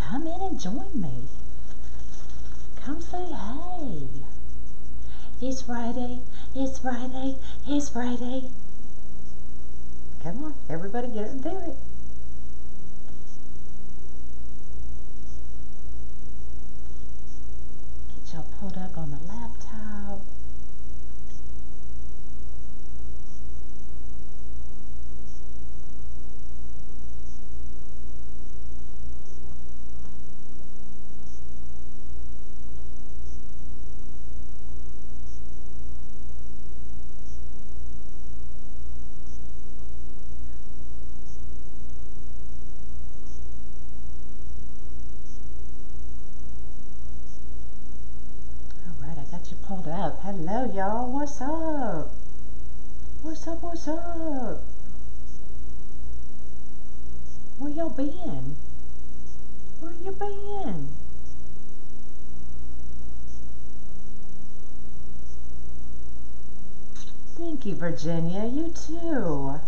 come in and join me. Come say hey. It's Friday, it's Friday, it's Friday. Come on, everybody get up and do it. Get y'all pulled up on the laptop. Pulled up. Hello y'all, what's up? What's up, what's up? Where y'all been? Where you been? Thank you, Virginia, you too.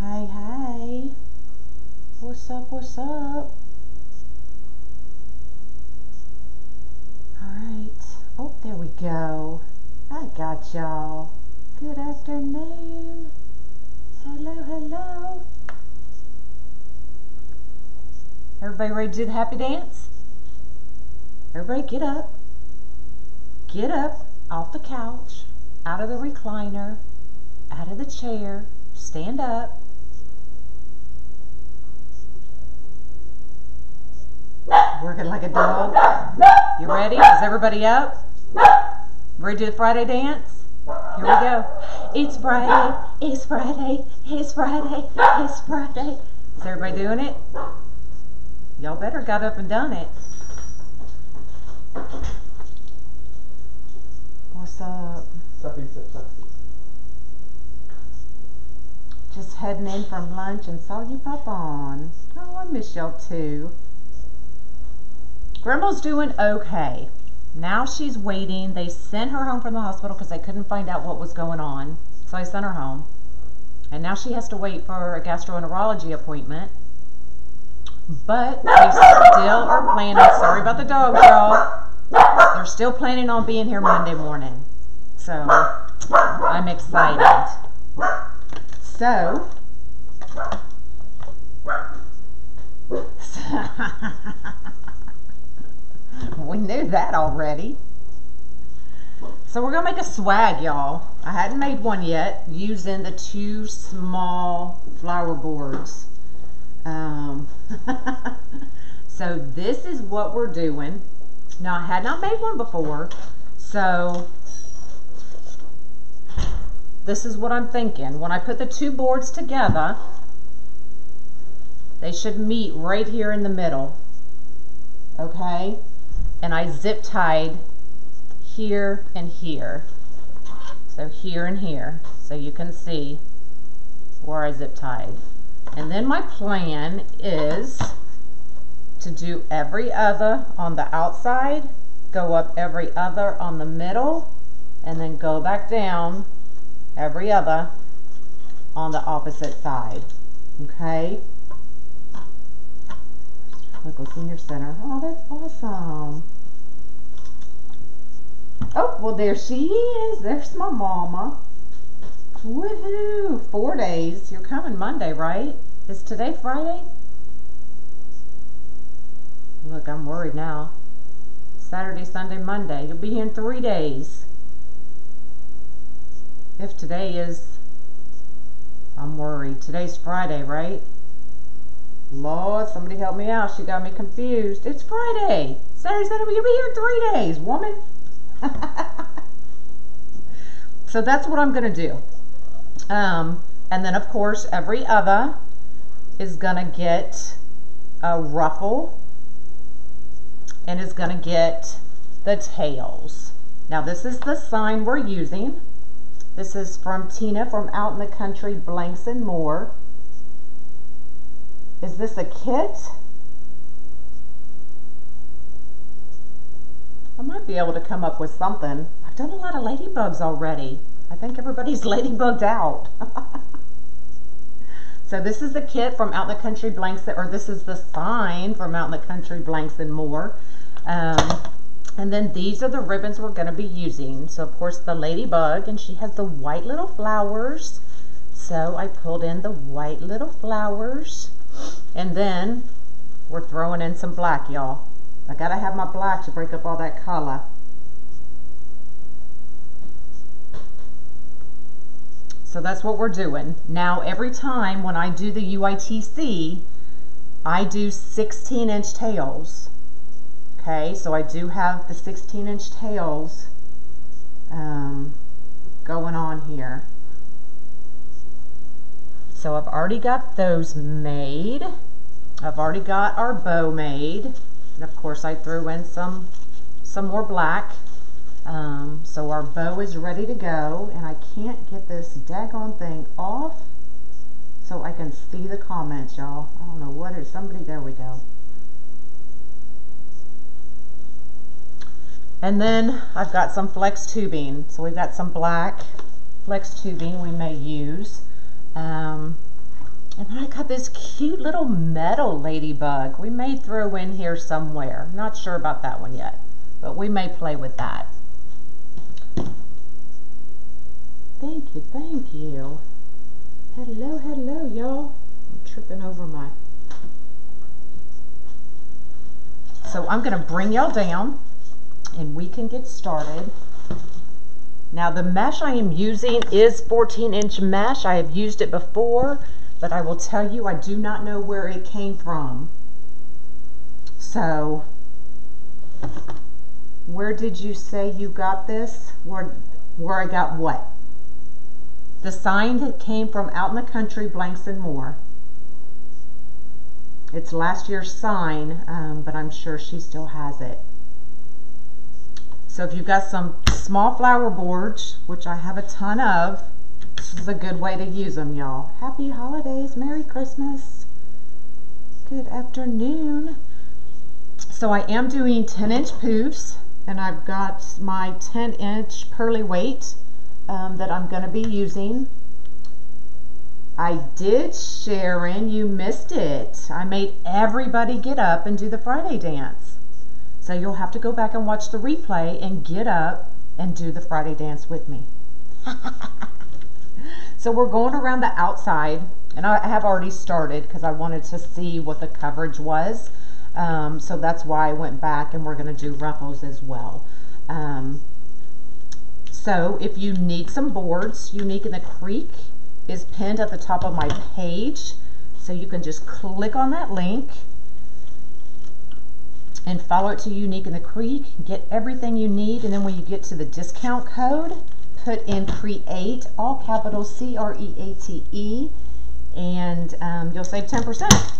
Hey, hey. What's up, what's up? Alright. Oh, there we go. I got y'all. Good afternoon. Hello, hello. Everybody ready to do the happy dance? Everybody get up. Get up off the couch, out of the recliner, out of the chair, stand up. Working like a dog. You ready? Is everybody up? Ready to do the Friday dance? Here we go. It's Friday, it's Friday, it's Friday, it's Friday. Is everybody doing it? Y'all better got up and done it. What's up? Just heading in from lunch and saw you pop on. Oh, I miss y'all too. Grandma's doing okay. Now she's waiting. They sent her home from the hospital because they couldn't find out what was going on. So I sent her home. And now she has to wait for a gastroenterology appointment. But they still are planning, sorry about the dogs, y'all. They're still planning on being here Monday morning. So I'm excited. So we knew that already. So we're gonna make a swag, y'all. I hadn't made one yet using the 2 small flower boards. So this is what we're doing. Now I had not made one before, so this is what I'm thinking. When I put the 2 boards together, they should meet right here in the middle. Okay? And I zip tied here and here. So here and here. So you can see where I zip tied. And then my plan is to do every other on the outside, go up every other on the middle, and then go back down every other on the opposite side. Okay? Local Senior Center. Oh, that's awesome. Oh, well, there she is. There's my mama. Woohoo! 4 days. You're coming Monday, right? Is today Friday? Look, I'm worried now. Saturday, Sunday, Monday. You'll be here in 3 days. If today is... I'm worried. Today's Friday, right? Lord, somebody help me out. She got me confused. It's Friday. Saturday, Sunday, you'll be here in 3 days, woman. So that's what I'm going to do. And then, of course, every other is going to get a ruffle and is going to get the tails. Now, this is the sign we're using. This is from Tina from Out in the Country, Blanks and More. Is this a kit? I might be able to come up with something. I've done a lot of ladybugs already. I think everybody's ladybugged out. So this is the kit from Out in the Country Blanks, or this is the sign from Out in the Country Blanks and More. And then these are the ribbons we're going to be using. So of course the ladybug, and she has the white little flowers. So I pulled in the white little flowers. And then we're throwing in some black, y'all. I gotta have my black to break up all that color. So that's what we're doing. Now every time when I do the UITC, I do 16-inch tails. Okay, so I do have the 16-inch tails going on here. So I've already got those made. I've already got our bow made. And of course I threw in some more black. So our bow is ready to go, and I can't get this daggone thing off so I can see the comments, y'all. I don't know what is somebody, there we go. And then I've got some flex tubing. So we've got some black flex tubing we may use. And then I got this cute little metal ladybug. We may throw in here somewhere. Not sure about that one yet, but we may play with that. Thank you, thank you. Hello, hello, y'all. I'm tripping over my... So I'm gonna bring y'all down and we can get started. Now the mesh I am using is 14-inch mesh. I have used it before, but I will tell you I do not know where it came from. So, where did you say you got this? Where I got what? The sign that came from Out in the Country Blanks and More. It's last year's sign, but I'm sure she still has it. So if you've got some small flower boards, which I have a ton of, this is a good way to use them, y'all. Happy holidays, Merry Christmas, good afternoon. So I am doing 10-inch poofs, and I've got my 10-inch pearly weight that I'm going to be using. I did, Sharon, you missed it. I made everybody get up and do the Friday dance. So you'll have to go back and watch the replay and get up and do the Friday dance with me. So we're going around the outside, and I have already started because I wanted to see what the coverage was. So that's why I went back, and we're going to do ruffles as well. So if you need some boards, Unique in the Creek is pinned at the top of my page. So you can just click on that link and follow it to Unique in the Creek, get everything you need, and then when you get to the discount code, put in CREATE, all capital CREATE, and you'll save 10%.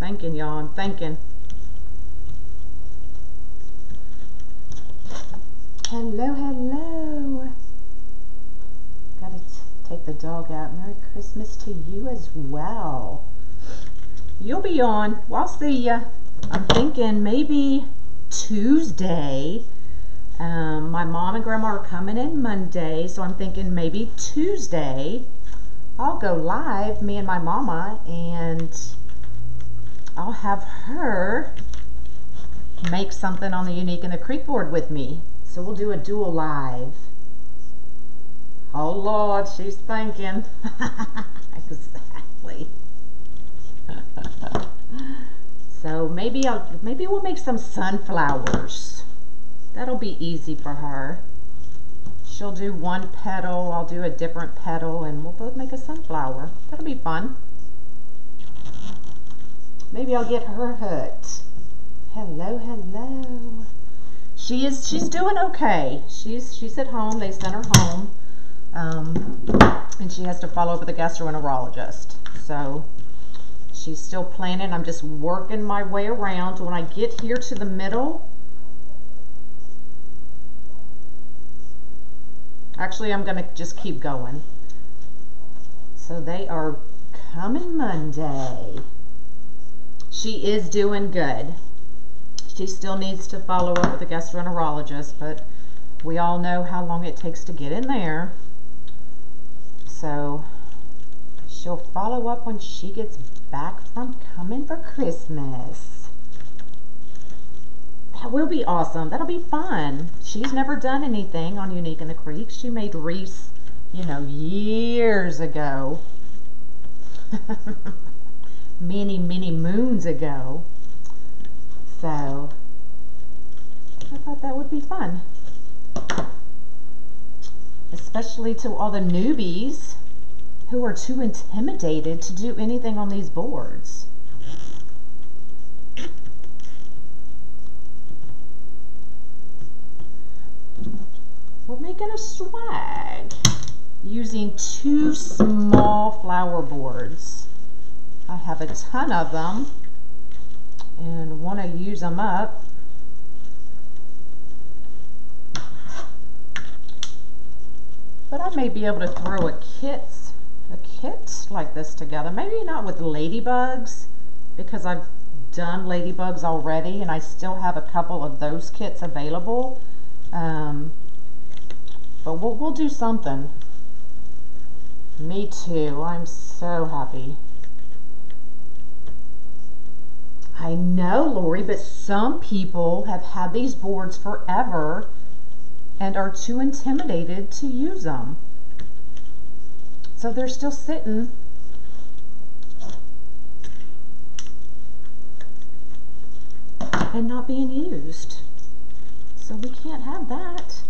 I'm thinking, y'all, I'm thinking. Hello, hello. Gotta take the dog out. Merry Christmas to you as well. You'll be on. Well, I'll see ya. I'm thinking maybe Tuesday. My mom and grandma are coming in Monday, so I'm thinking maybe Tuesday I'll go live, me and my mama, and I'll have her make something on the Unique in the Creek board with me. So we'll do a dual live. Oh Lord, she's thinking. Exactly. So maybe we'll make some sunflowers. That'll be easy for her. She'll do one petal, I'll do a different petal, and we'll both make a sunflower. That'll be fun. Maybe I'll get her hooked. Hello, hello. She's doing okay. She's at home. They sent her home, and she has to follow up with a gastroenterologist. So she's still planning. I'm just working my way around. When I get here to the middle, actually, I'm gonna just keep going. So they are coming Monday. She is doing good. She still needs to follow up with a gastroenterologist, but we all know how long it takes to get in there. So she'll follow up when she gets back from coming for Christmas. That will be awesome. That'll be fun. She's never done anything on Unique in the Creek. She made wreaths, you know, years ago. Many, many moons ago. So I thought that would be fun. Especially to all the newbies who are too intimidated to do anything on these boards. We're making a swag using 2 small flower boards. I have a ton of them and want to use them up. But I may be able to throw a kit like this together. Maybe not with ladybugs, because I've done ladybugs already and I still have a couple of those kits available. But we'll do something. Me too. I'm so happy. I know, Lori, but some people have had these boards forever and are too intimidated to use them. So they're still sitting. And not being used. So we can't have that.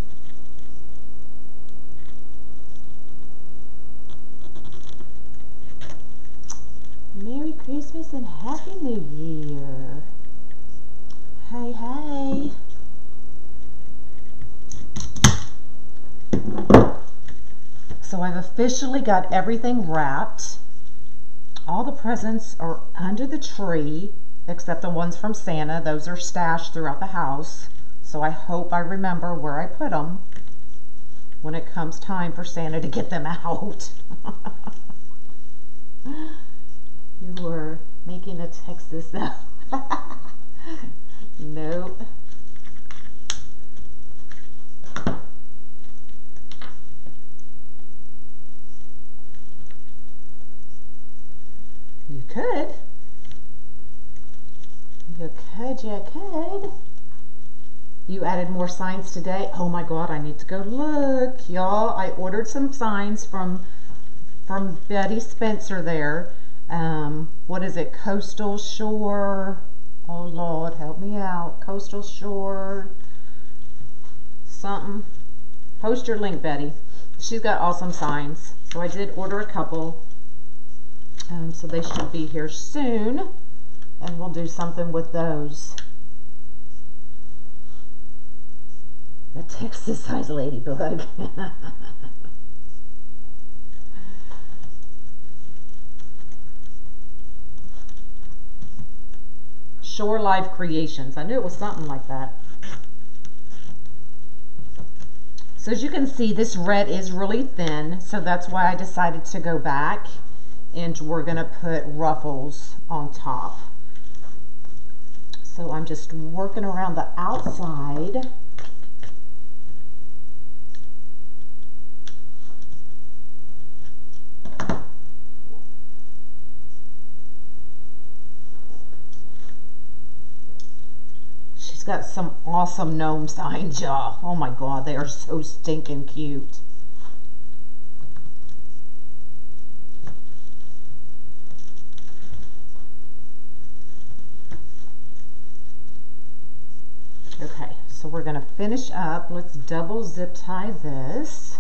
Merry Christmas and Happy New Year. Hey, hey. So I've officially got everything wrapped. All the presents are under the tree, except the ones from Santa. Those are stashed throughout the house. So I hope I remember where I put them when it comes time for Santa to get them out. You were making a Texas though. Nope. You could. You could. You added more signs today. Oh my God, I need to go look. Y'all, I ordered some signs from Betty Spencer there. What is it? Coastal Shore. Oh Lord, help me out. Coastal Shore. Something. Post your link, Betty. She's got awesome signs. So I did order a couple. So they should be here soon. And we'll do something with those. A Texas size ladybug. Shore Live Creations. I knew it was something like that. So as you can see, this red is really thin, so that's why I decided to go back and we're gonna put ruffles on top. So I'm just working around the outside. Got some awesome gnome signs, y'all. Oh my God, they are so stinking cute. Okay, so we're gonna finish up. Let's double zip tie this.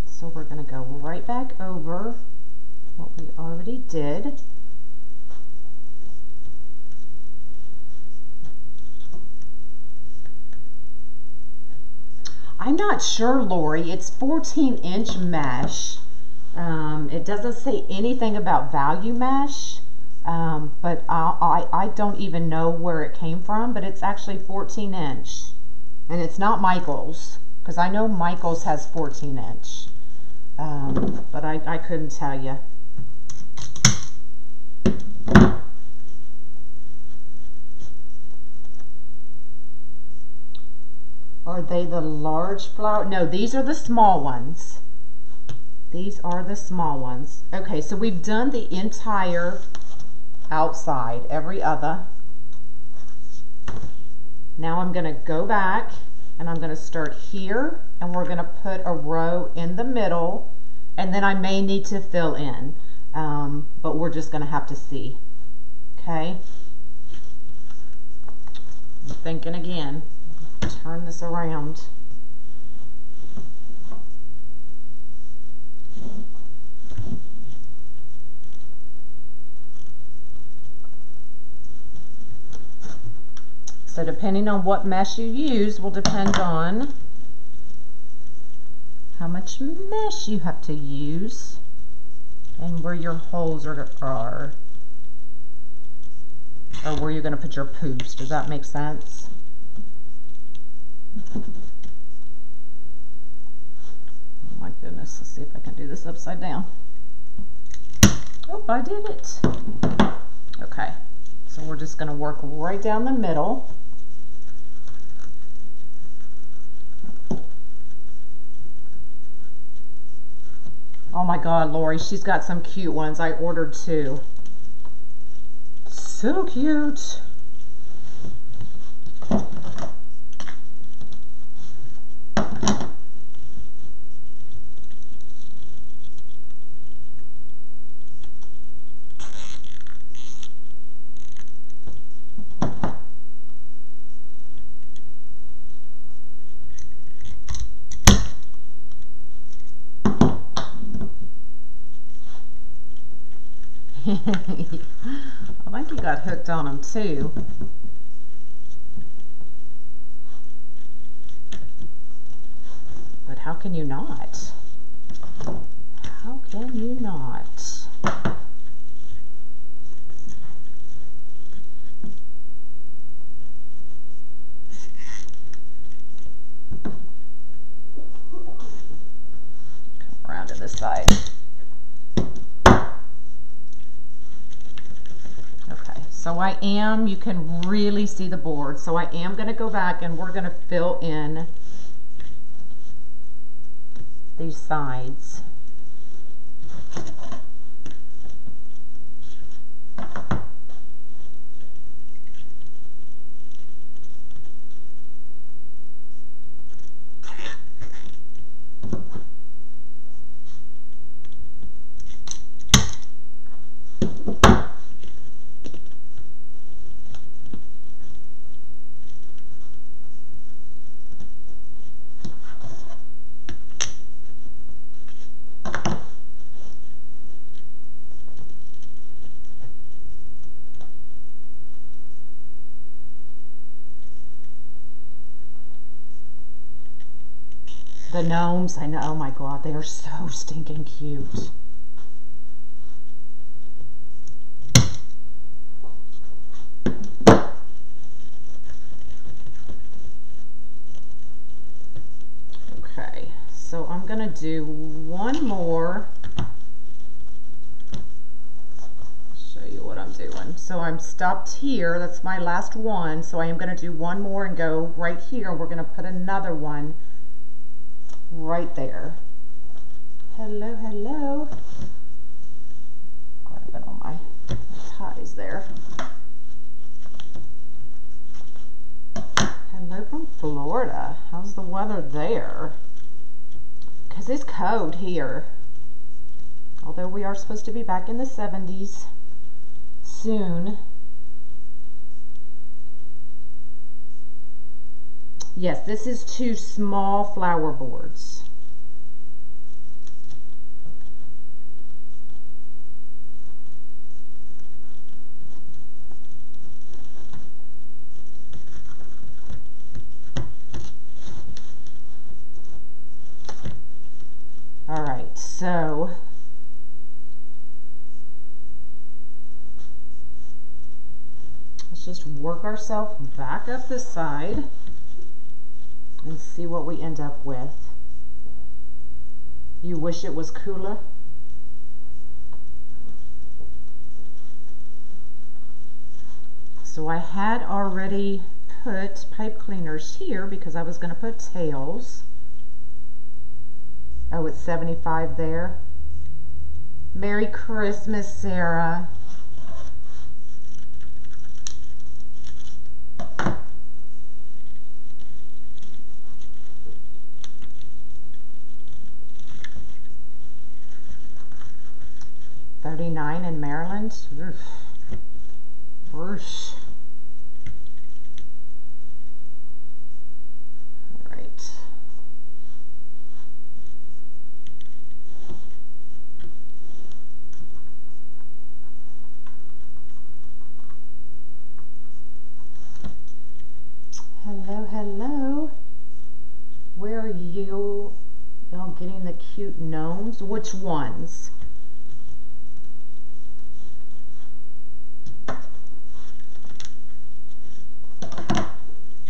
So we're gonna go right back over what we already did. I'm not sure, Lori. It's 14-inch mesh. It doesn't say anything about value mesh, but I don't even know where it came from, but it's actually 14-inch. And it's not Michael's, because I know Michael's has 14-inch, but I couldn't tell you. Are they the large flower? No, these are the small ones. These are the small ones. Okay, so we've done the entire outside, every other. Now I'm going to go back and I'm going to start here, and we're going to put a row in the middle, and then I may need to fill in, but we're just going to have to see. Okay? I'm thinking again. Turn this around. So depending on what mesh you use will depend on how much mesh you have to use and where your holes are or where you're going to put your poops. Does that make sense? Oh my goodness, let's see if I can do this upside down. Oh, I did it. Okay, so we're just going to work right down the middle. Oh my God, Lori, she's got some cute ones. I ordered 2. So cute. I think you got hooked on them too. But how can you not? How can you not? Come around to this side. So I am, you can really see the board. So I am going to go back and we're going to fill in these sides. The gnomes, I know, oh my God, they are so stinking cute. Okay, so I'm gonna do one more. Show you what I'm doing. So I'm stopped here, that's my last one, so I am gonna do one more and go right here. We're gonna put another one right there. Hello, hello. Grab it on my ties there. Hello from Florida. How's the weather there? Because it's cold here. Although we are supposed to be back in the 70s soon. Yes, this is 2 small flower boards. All right, so let's just work ourselves back up this side. and see what we end up with. You wish it was cooler? So I had already put pipe cleaners here because I was going to put tails. Oh, it's 75 there. Merry Christmas, Sarah. $39 in Maryland. Oof. Oof. All right. Hello, hello. Where are you? Y'all getting the cute gnomes? Which ones?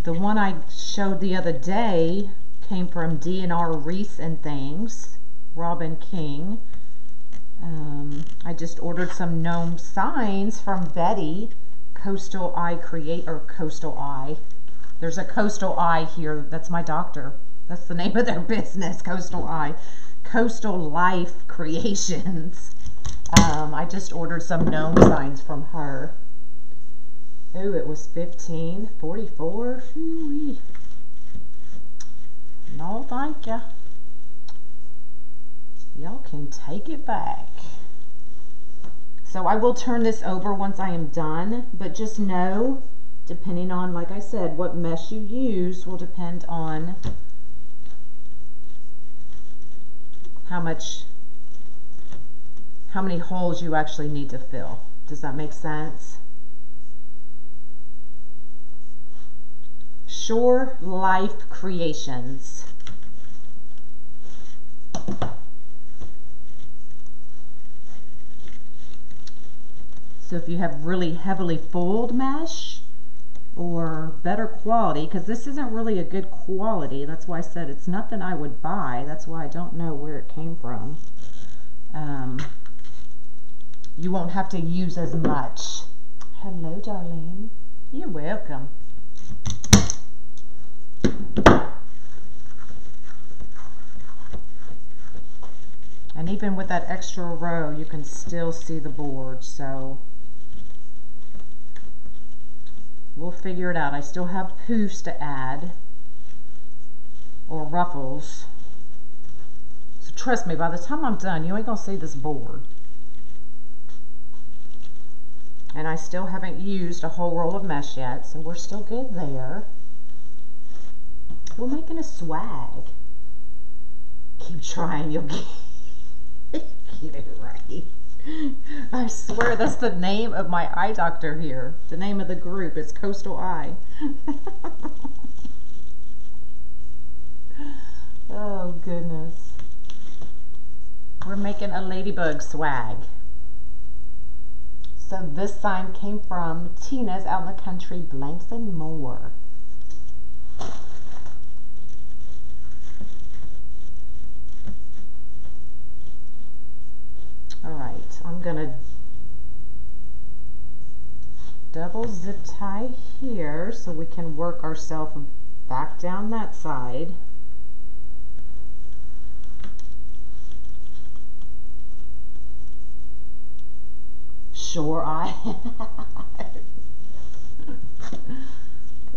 The one I showed the other day came from D&R Wreaths and Things, Robin King. I just ordered some gnome signs from Betty, Coastal Eye Coastal Eye. There's a Coastal Eye here. That's my doctor. That's the name of their business, Coastal Eye. Coastal Life Creations. I just ordered some gnome signs from her. Oh, it was $15.44. Hoo-wee. No, thank ya. Y'all can take it back. So I will turn this over once I am done, but just know, depending on, like I said, what mesh you use will depend on how many holes you actually need to fill. Does that make sense? Shore Life Creations. So if you have really heavily fulled mesh or better quality, because this isn't really a good quality, that's why I said it's nothing I would buy, that's why I don't know where it came from. You won't have to use as much. Hello, Darlene. You're welcome. And even with that extra row, you can still see the board, so we'll figure it out. I still have poofs to add, or ruffles. So trust me, by the time I'm done, you ain't gonna see this board. And I still haven't used a whole roll of mesh yet, so we're still good there. We're making a swag. Keep trying, you'll get it right. I swear that's the name of my eye doctor here. The name of the group is Coastal Eye. Oh goodness. We're making a ladybug swag. So this sign came from Tina's Out in the Country Blanks and More. All right, I'm gonna double zip tie here so we can work ourselves back down that side. Shore Eye.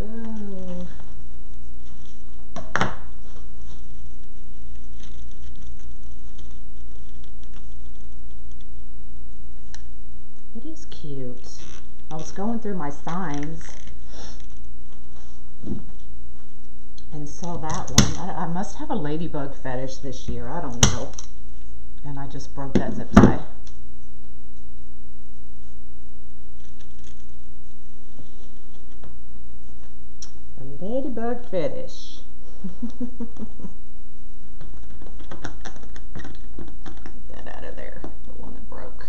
Oh. It is cute. I was going through my signs and saw that one. I must have a ladybug fetish this year. I don't know. And I just broke that zip tie. A ladybug fetish. Get that out of there. The one that broke.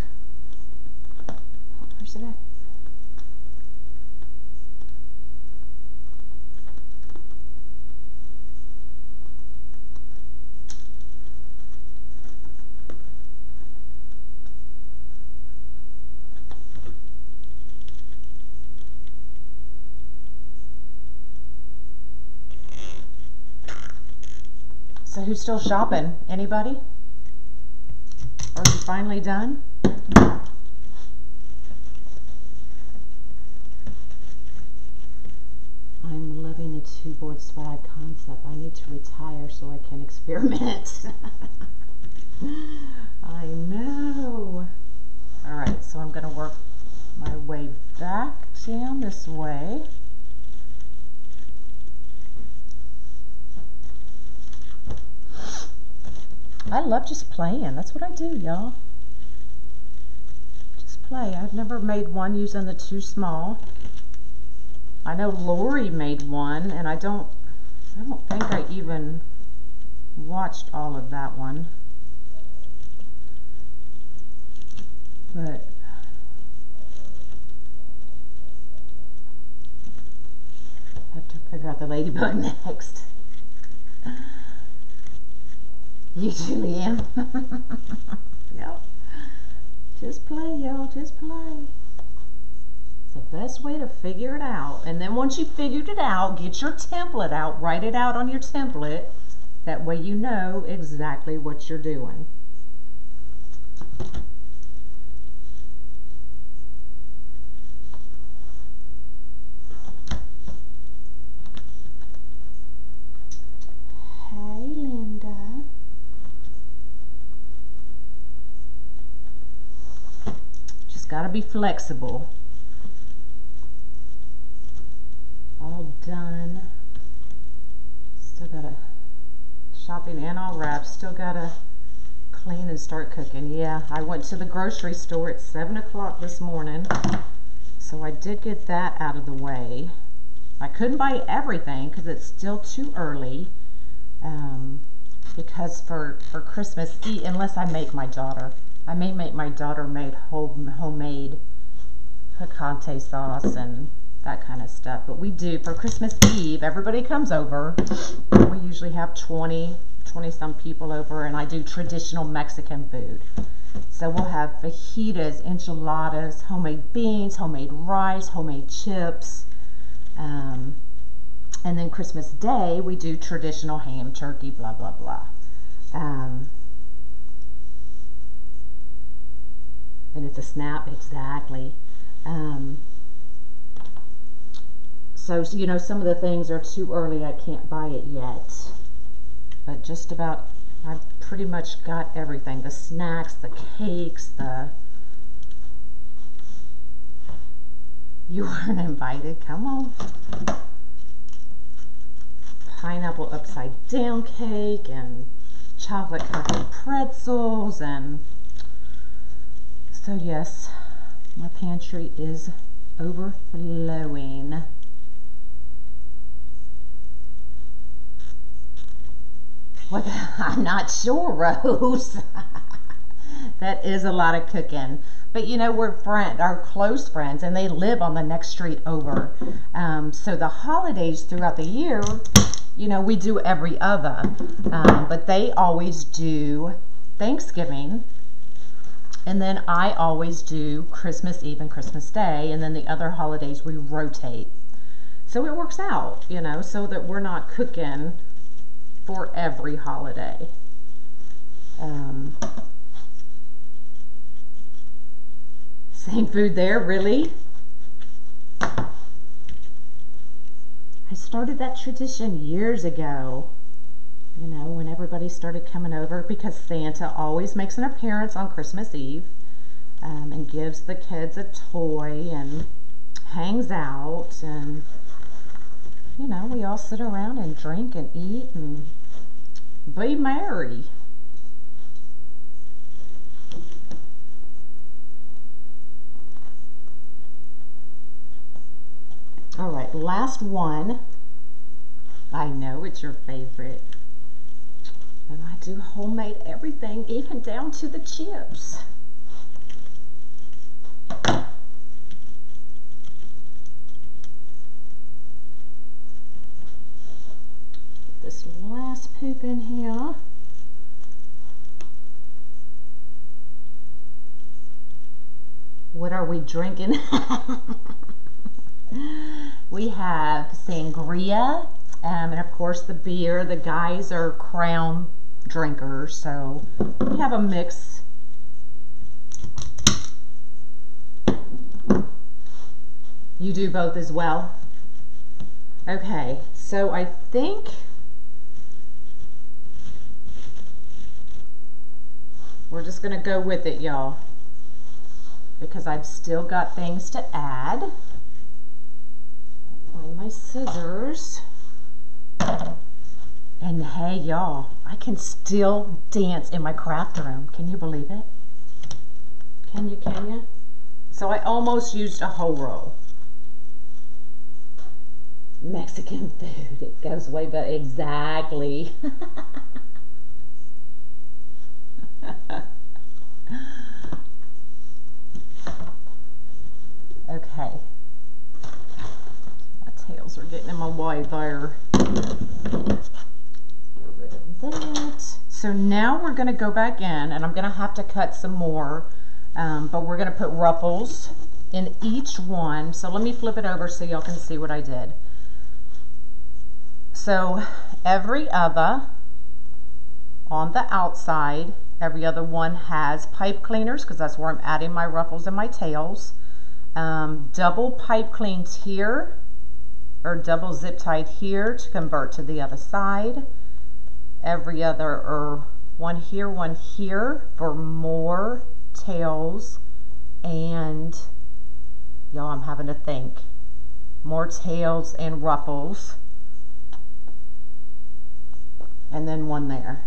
Where's it at? So who's still shopping? Anybody? Are you finally done? I'm loving the two-board swag concept. I need to retire so I can experiment. I know. All right, so I'm going to work my way back down this way. I love just playing. That's what I do, y'all. Just play. I've never made one using the too small. I know Lori made one, and I don't think I even watched all of that one. But I have to figure out the ladybug next. You too, Liam. Yep. Just play, y'all. Just play. It's the best way to figure it out. And then once you figured it out, get your template out. Write it out on your template. That way you know exactly what you're doing. Hey, Linda. Just gotta be flexible. All done. Still gotta shopping and all wrapped. Still gotta clean and start cooking. Yeah, I went to the grocery store at 7 o'clock this morning, so I did get that out of the way. I couldn't buy everything because it's still too early. Because for Christmas Eve, unless I make my daughter, I may make my daughter made homemade picante sauce and that kind of stuff. But we do, for Christmas Eve, everybody comes over. We usually have 20 some people over, and I do traditional Mexican food. So we'll have fajitas, enchiladas, homemade beans, homemade rice, homemade chips. And then Christmas Day, we do traditional ham, turkey, blah, blah, blah. And it's a snap, exactly. So, you know, some of the things are too early. I can't buy it yet. But just about, I've pretty much got everything. The snacks, the cakes, You weren't invited. Come on. Pineapple upside down cake and chocolate covered pretzels, and so yes, my pantry is overflowing. What? I'm not sure, Rose. That is a lot of cooking. But you know, we're our close friends, and they live on the next street over. So the holidays throughout the year, you know, we do every other. But they always do Thanksgiving. And then I always do Christmas Eve and Christmas Day. And then the other holidays we rotate. So it works out, you know, so that we're not cooking for every holiday. Same food there, really? I started that tradition years ago, you know, when everybody started coming over, because Santa always makes an appearance on Christmas Eve, and gives the kids a toy and hangs out, and you know, we all sit around and drink and eat and be merry. All right, last one. I know it's your favorite. And I do homemade everything, even down to the chips. This last poop in here. What are we drinking? We have sangria, And of course the beer, the guys are Crown drinkers, so we have a mix. You do both as well? Okay, so I think we're just gonna go with it, y'all, because I've still got things to add. Find my scissors. And hey, y'all, I can still dance in my craft room. Can you believe it? Can you? So I almost used a whole roll. Mexican food, it goes way back. Exactly. Okay. My tails are getting in my way there. Get rid of that. So now we're going to go back in, and I'm going to have to cut some more, but we're going to put ruffles in each one. So let me flip it over so y'all can see what I did. So every other on the outside, every other one has pipe cleaners, because that's where I'm adding my ruffles and my tails. Double pipe cleaned here, or double zip tied here to convert to the other side. Every other, or one here for more tails, and y'all, I'm having to think, more tails and ruffles, and then one there.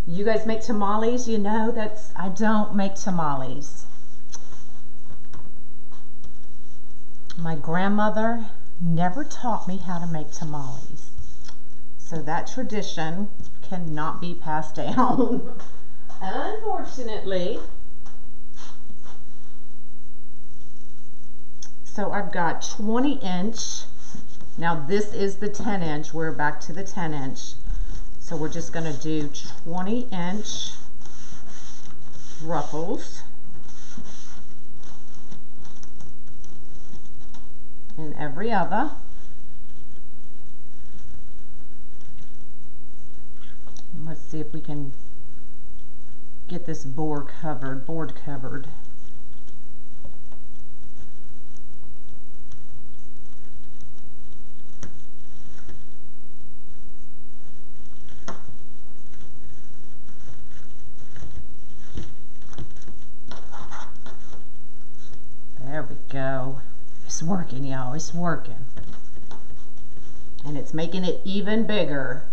You guys make tamales? You know, I don't make tamales. My grandmother never taught me how to make tamales, so that tradition cannot be passed down. Unfortunately. So I've got 20-inch. Now this is the 10-inch. We're back to the 10-inch. So we're just going to do 20-inch ruffles in every other. And let's see if we can get this board covered. There we go. It's working, y'all. It's working. And it's making it even bigger.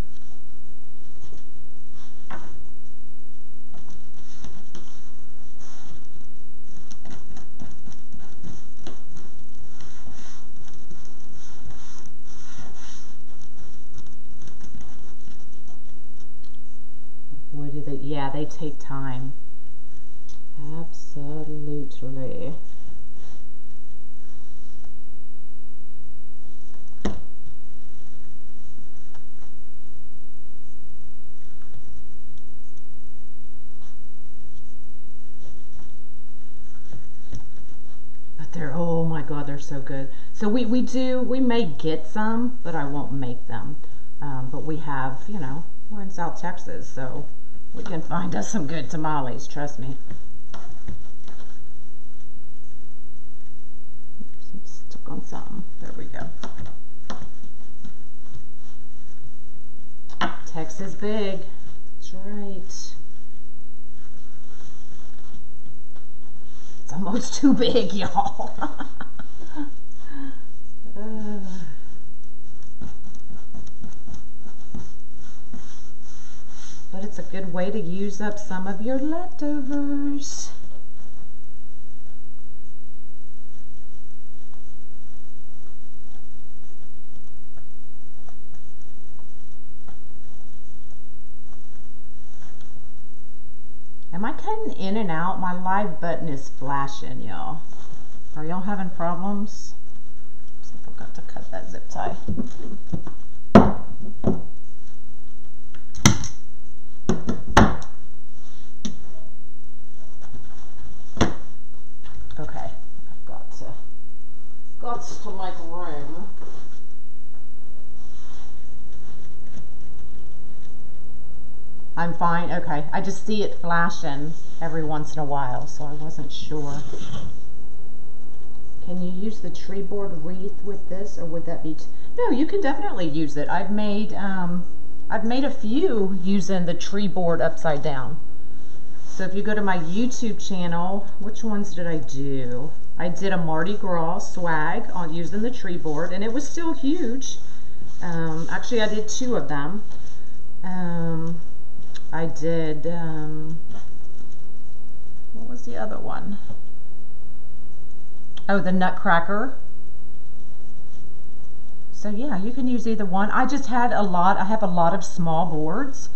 What do they? Yeah, they take time. Absolutely. Oh my God, they're so good. So we may get some, but I won't make them. But we have, you know, we're in South Texas, so we can find us some good tamales, trust me. Oops, I'm stuck on something. There we go. Texas big, that's right. It's almost too big, y'all. But it's a good way to use up some of your leftovers. Am I cutting in and out? My live button is flashing, y'all. Are y'all having problems? I forgot to cut that zip tie. Okay, I've got to I'm fine? Okay. I just see it flashing every once in a while, so I wasn't sure. Can you use the tree board wreath with this, or would that be... No, you can definitely use it. I've made a few using the tree board upside down. So if you go to my YouTube channel, which ones did I do? I did a Mardi Gras swag on using the tree board, and it was still huge. Actually, I did 2 of them. I did, what was the other one? Oh, the Nutcracker. So yeah, you can use either one. I just had a lot, I have a lot of small boards.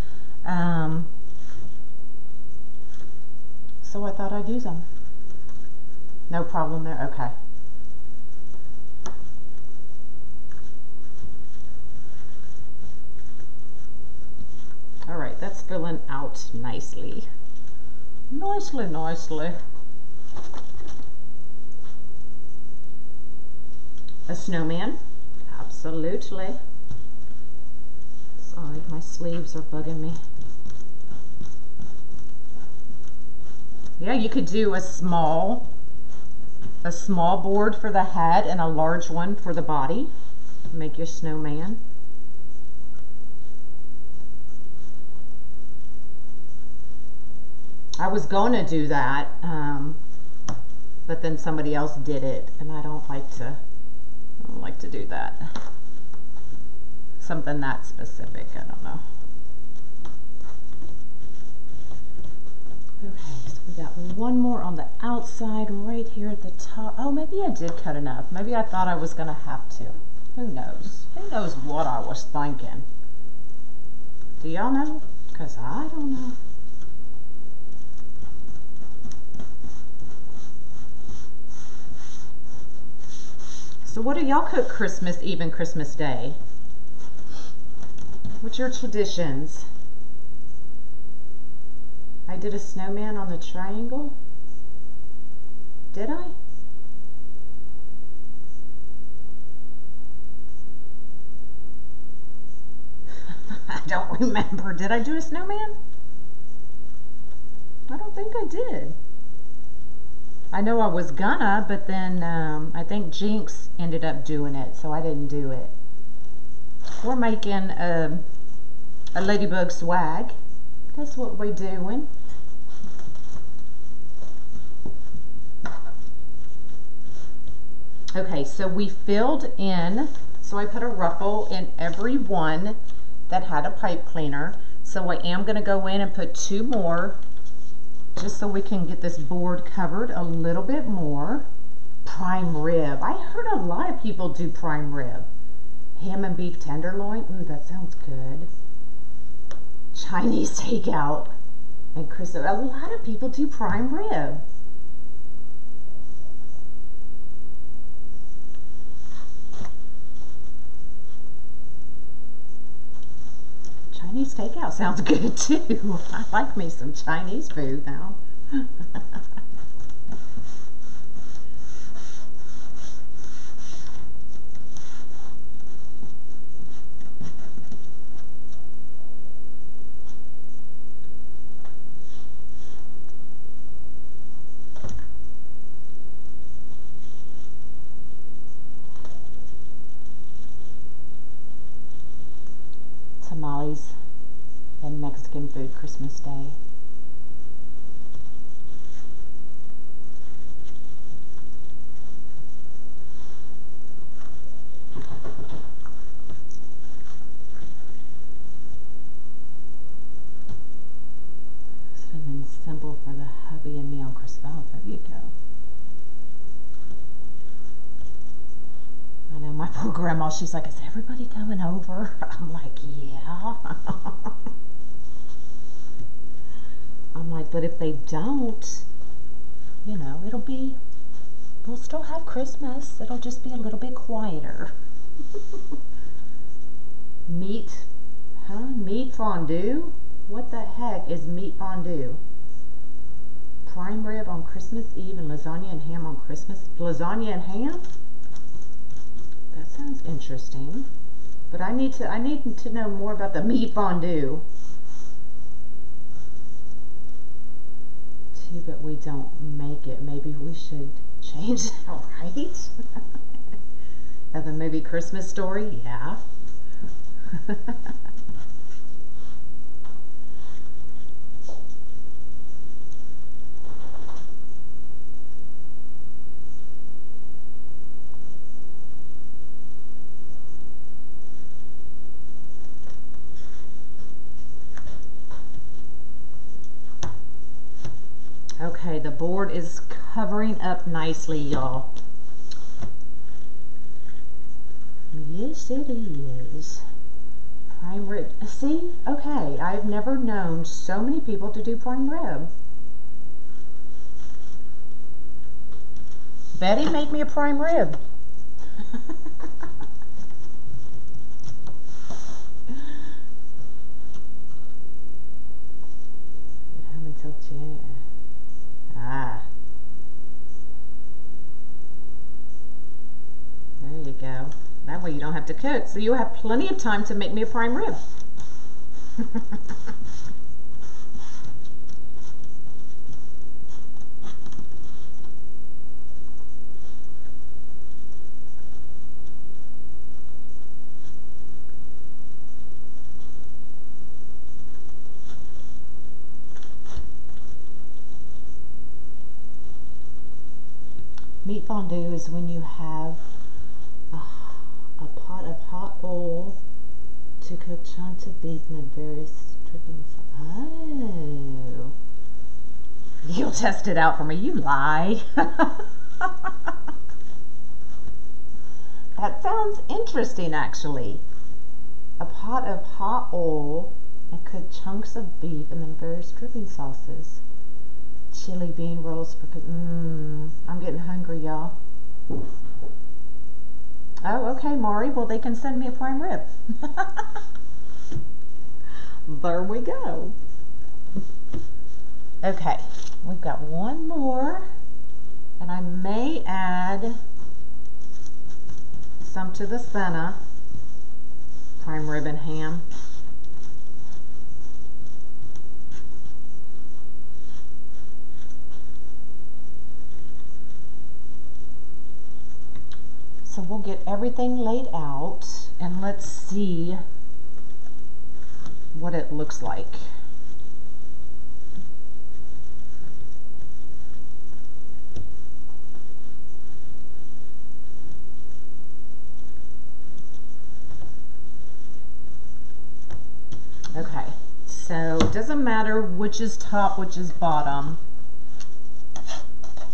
So I thought I'd use them. No problem there, okay. All right, that's filling out nicely. Nicely. A snowman, absolutely. Sorry, my sleeves are bugging me. Yeah, you could do a small board for the head and a large one for the body. Make your snowman. I was going to do that, but then somebody else did it, and I don't like to do that. Something that specific, I don't know. Okay, so we got one more on the outside right here at the top. Oh, maybe I did cut enough. Maybe I thought I was going to have to. Who knows? Who knows what I was thinking? Do y'all know? Because I don't know. So what do y'all cook Christmas Eve and Christmas Day? What's your traditions? I did a snowman on the triangle. Did I? I don't remember. Did I do a snowman? I don't think I did. I know I was gonna, but then I think Jinx ended up doing it, so I didn't do it. We're making a ladybug swag. That's what we're doing. Okay, so we filled in, so I put a ruffle in every one that had a pipe cleaner. So I am gonna go in and put 2 more, just so we can get this board covered a little bit more. Prime rib. I heard a lot of people do prime rib. Ham and beef tenderloin. Ooh, that sounds good. Chinese takeout. And Christmas. A lot of people do prime rib. Chinese takeout sounds good too. I like me some Chinese food now. Tamales and Mexican food Christmas Day. Something simple for the hubby and me on Christmas. Oh, there you go. I know my poor grandma, she's like, is everybody coming over? I'm like, yeah. I'm like, but if they don't, you know, we'll still have Christmas. It'll just be a little bit quieter. Meat fondue? What the heck is meat fondue? Prime rib on Christmas Eve and lasagna and ham on Christmas. Lasagna and ham? That sounds interesting. But I need to know more about the meat fondue. see, but we don't make it. Maybe we should change it, right? Of the movie Christmas Story, yeah. Okay, the board is covering up nicely, y'all. Yes, it is. Prime rib. See? Okay, I've never known so many people to do prime rib. Betty, make me a prime rib. Get home until January. Ah. There you go. That way you don't have to cook, so you have plenty of time to make me a prime rib. Meat fondue is when you have a pot of hot oil to cook chunks of beef and then various drippings. Oh. You'll test it out for me. You lie. That sounds interesting, actually. A pot of hot oil and cook chunks of beef and then various dripping sauces. Chili bean rolls for I'm getting hungry, y'all. Oh, okay, Maury. Well, they can send me a prime rib. There we go. Okay, we've got one more, and I may add some to the center. Prime rib and ham. So we'll get everything laid out and let's see what it looks like. Okay, so it doesn't matter which is top, which is bottom.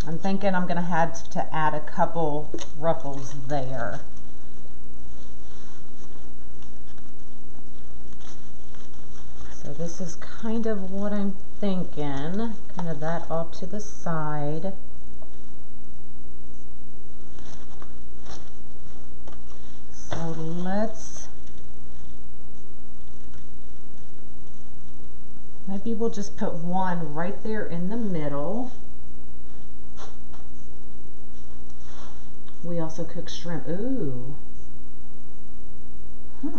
I'm thinking I'm going to have to add a couple ruffles there. So this is kind of what I'm thinking. Kind of that off to the side. So maybe we'll just put one right there in the middle. We also cook shrimp. Ooh. I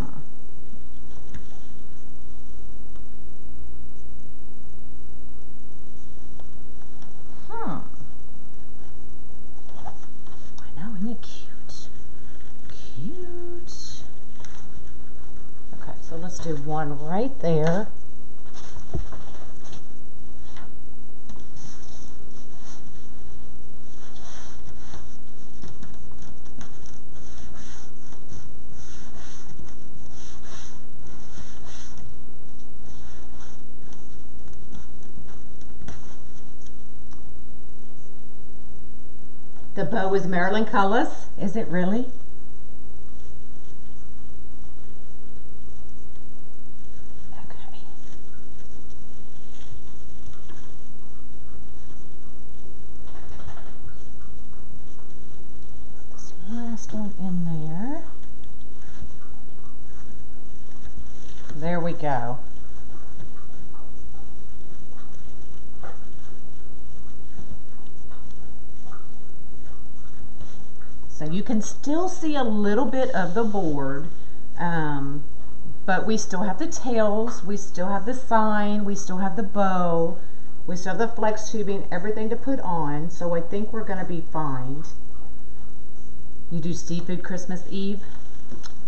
know, isn't it cute? Cute. Okay, so let's do one right there. The bow is Maryland Colors. Is it really? Okay. This last one in there. There we go. So you can still see a little bit of the board, but we still have the tails, we still have the sign, we still have the bow, We still have the flex tubing, everything to put on, so I think we're gonna be fine. You do seafood Christmas Eve.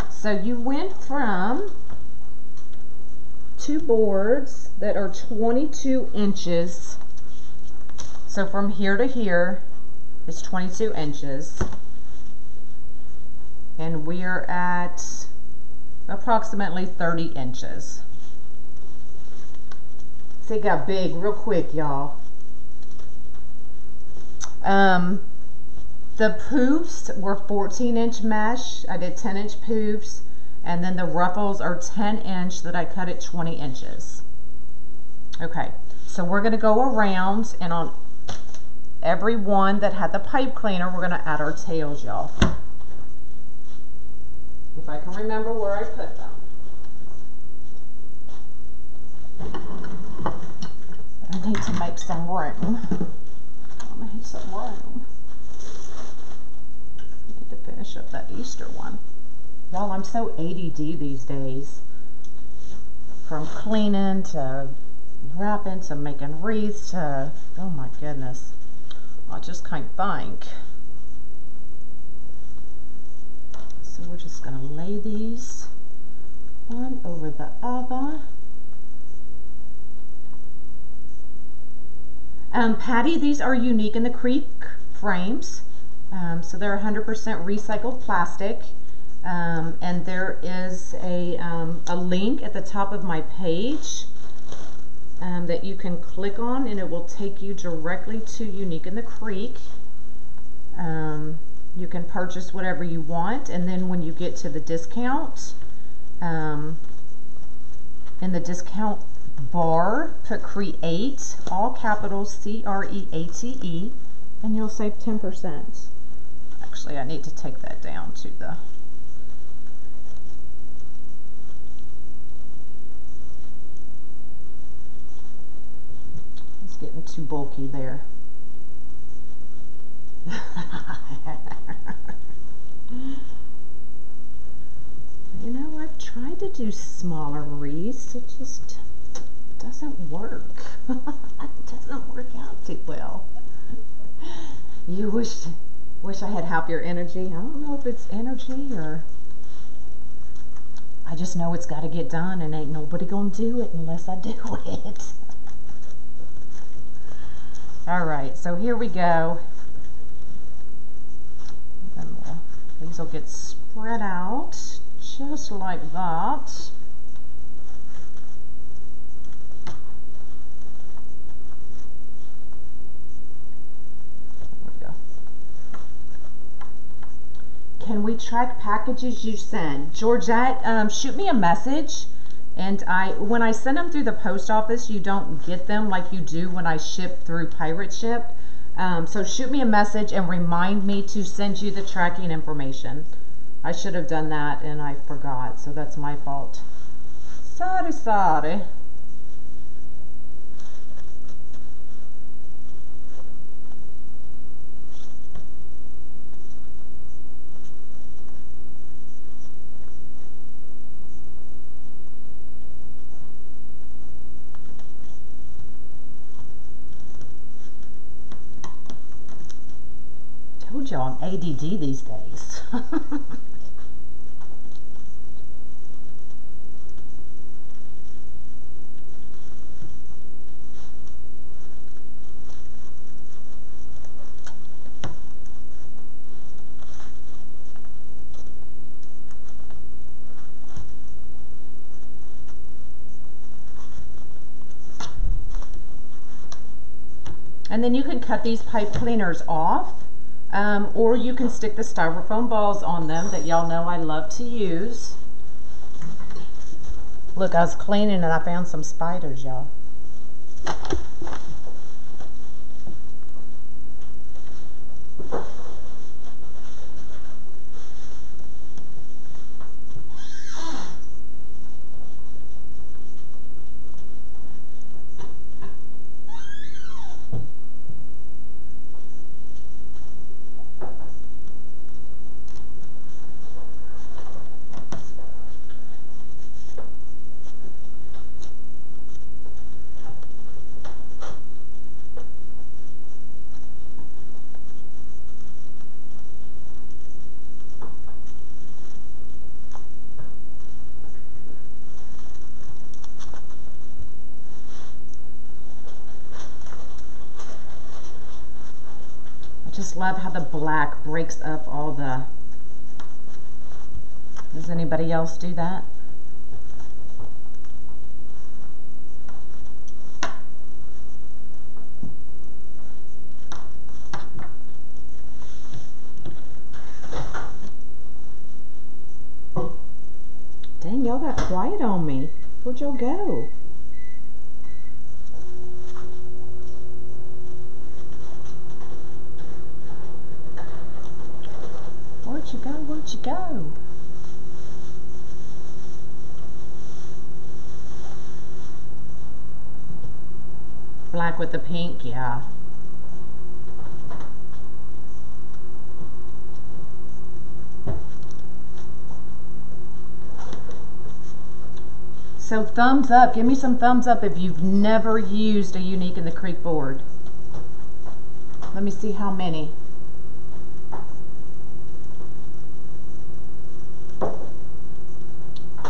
So you went from 2 boards that are 22 inches. So from here to here is 22 inches. And we are at approximately 30 inches. So it got big real quick, y'all. The poofs were 14-inch mesh. I did 10-inch poofs. And then the ruffles are 10-inch that I cut at 20 inches. Okay, so we're gonna go around, and on every one that had the pipe cleaner, we're gonna add our tails, y'all. If I can remember where I put them. I need to make some room. I need some room. I need to finish up that Easter one. Y'all, I'm so ADD these days. From cleaning to wrapping to making wreaths to, oh my goodness. I just can't think. So we're just gonna lay these one over the other. Patty, these are unique in the creek frames. So they're 100% recycled plastic. And there is a link at the top of my page that you can click on, and it will take you directly to Unique in the Creek. You can purchase whatever you want, and then when you get to the discount, in the discount bar, put CREATE, all capitals, CREATE, and you'll save 10%. Actually, I need to take that down to the... It's getting too bulky there. You know, I've tried to do smaller wreaths. It just doesn't work. It doesn't work out too well. You wish I had half your energy. I don't know if it's energy or I just know it's got to get done, and ain't nobody gonna do it unless I do it. All right, so here we go. These will get spread out just like that. There we go. Can we track packages you send? Georgette, shoot me a message, and when I send them through the post office, you don't get them like you do when I ship through Pirate Ship. So shoot me a message and remind me to send you the tracking information. I should have done that and I forgot, so that's my fault. Sorry, sorry. Told y'all I'm ADD these days. And then you can cut these pipe cleaners off. Or you can stick the styrofoam balls on them that y'all know I love to use. Look, I was cleaning and I found some spiders, y'all. Just love how the black breaks up all the... Does anybody else do that? Dang, y'all got quiet on me. Where'd y'all go? Where'd you go? Where'd you go? Black with the pink, yeah. So thumbs up, give me some thumbs up if you've never used a Unique in the Creek board. Let me see how many.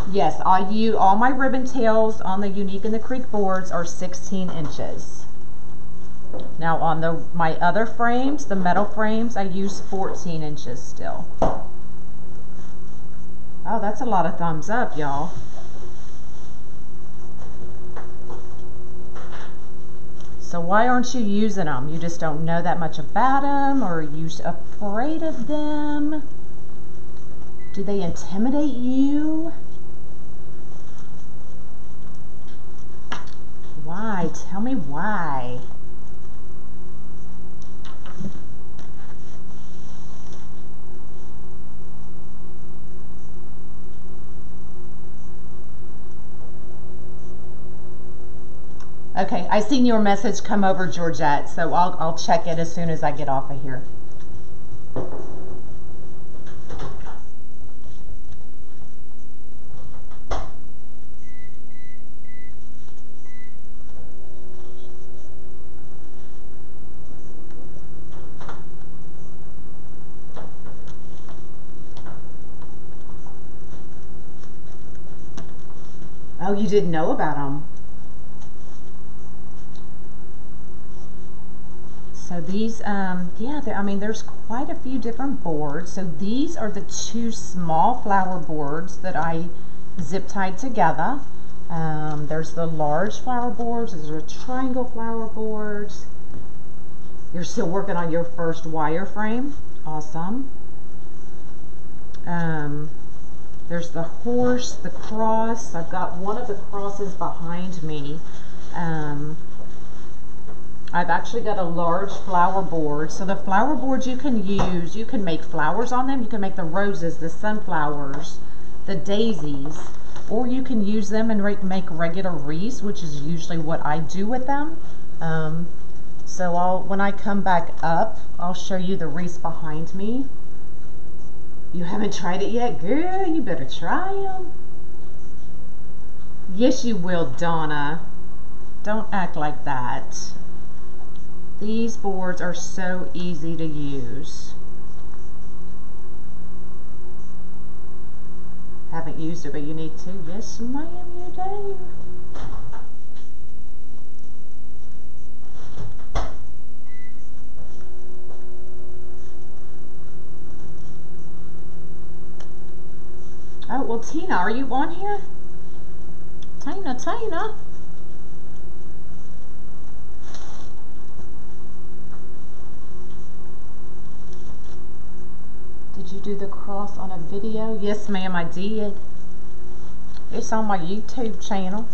Yes, all my ribbon tails on the Unique in the Creek boards are 16 inches. Now on my other frames, the metal frames, I use 14 inches still. Oh, that's a lot of thumbs up, y'all. So why aren't you using them? You just don't know that much about them, or are you afraid of them? Do they intimidate you? Why? Tell me why. Okay, I seen your message come over, Georgette, so I'll check it as soon as I get off of here. Oh, you didn't know about them. So these, yeah, I mean, there's quite a few different boards. So these are the two small flower boards that I zip tied together. There's the large flower boards. There's a triangle flower boards. You're still working on your first wireframe. Awesome. There's the horse, the cross. I've got one of the crosses behind me. I've actually got a large flower board. So the flower boards you can use, you can make flowers on them. You can make the roses, the sunflowers, the daisies, or you can use them and make regular wreaths, which is usually what I do with them. So when I come back up, I'll show you the wreaths behind me. You haven't tried it yet? Girl, you better try them. Yes, you will, Donna. Don't act like that. These boards are so easy to use. Haven't used it, but you need to. Yes, ma'am, you do. Oh, well, Tina, are you on here? Tina. Did you do the cross on a video? Yes, ma'am, I did. It's on my YouTube channel.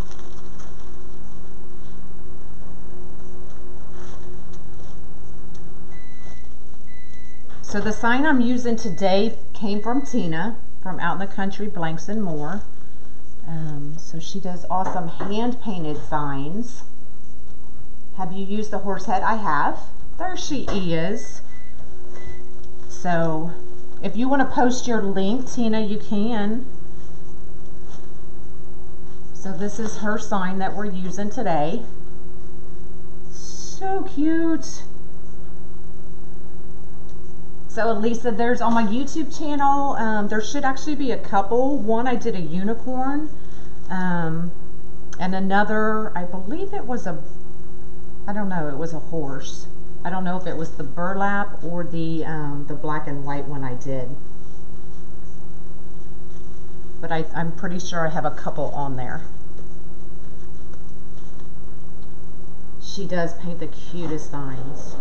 So the sign I'm using today came from Tina from Out in the Country Blanks and More. So she does awesome hand-painted signs. Have you used the horse head? I have. There she is. So if you want to post your link, Tina, you can. So this is her sign that we're using today. So cute. So Lisa, there's on my YouTube channel, there should actually be a couple. One, I did a unicorn, and another, I believe it was it was a horse. I don't know if it was the burlap or the black and white one I did. But I'm pretty sure I have a couple on there. She does paint the cutest signs.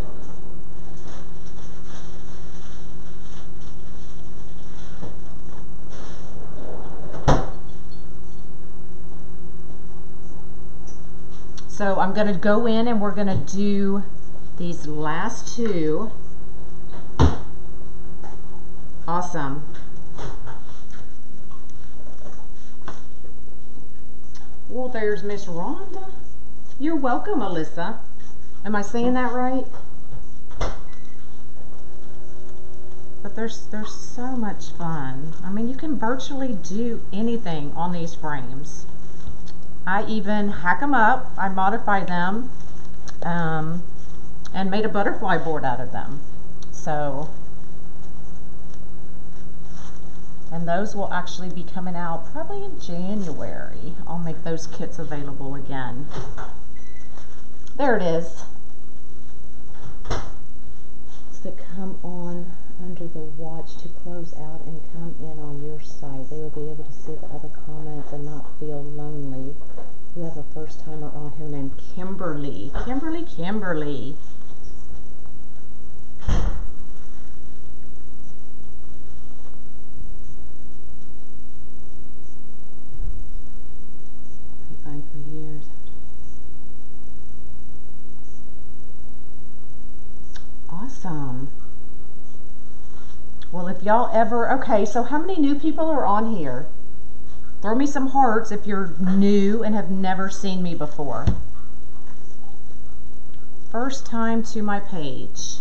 So I'm going to go in and we're going to do these last two. Awesome. Well, there's Miss Rhonda. You're welcome, Alyssa. Am I saying that right? But they're so much fun. I mean, you can virtually do anything on these frames. I even hack them up, I modify them, and made a butterfly board out of them. So, and those will actually be coming out probably in January. I'll make those kits available again. There it is. So come on under the watch to close out and come in on your site. They will be able to see the other comments and not feel lonely. You have a first timer on here named Kimberly. Kimberly. Fine for years. Awesome. Well, if y'all ever, okay, so how many new people are on here? Throw me some hearts if you're new and have never seen me before. First time to my page.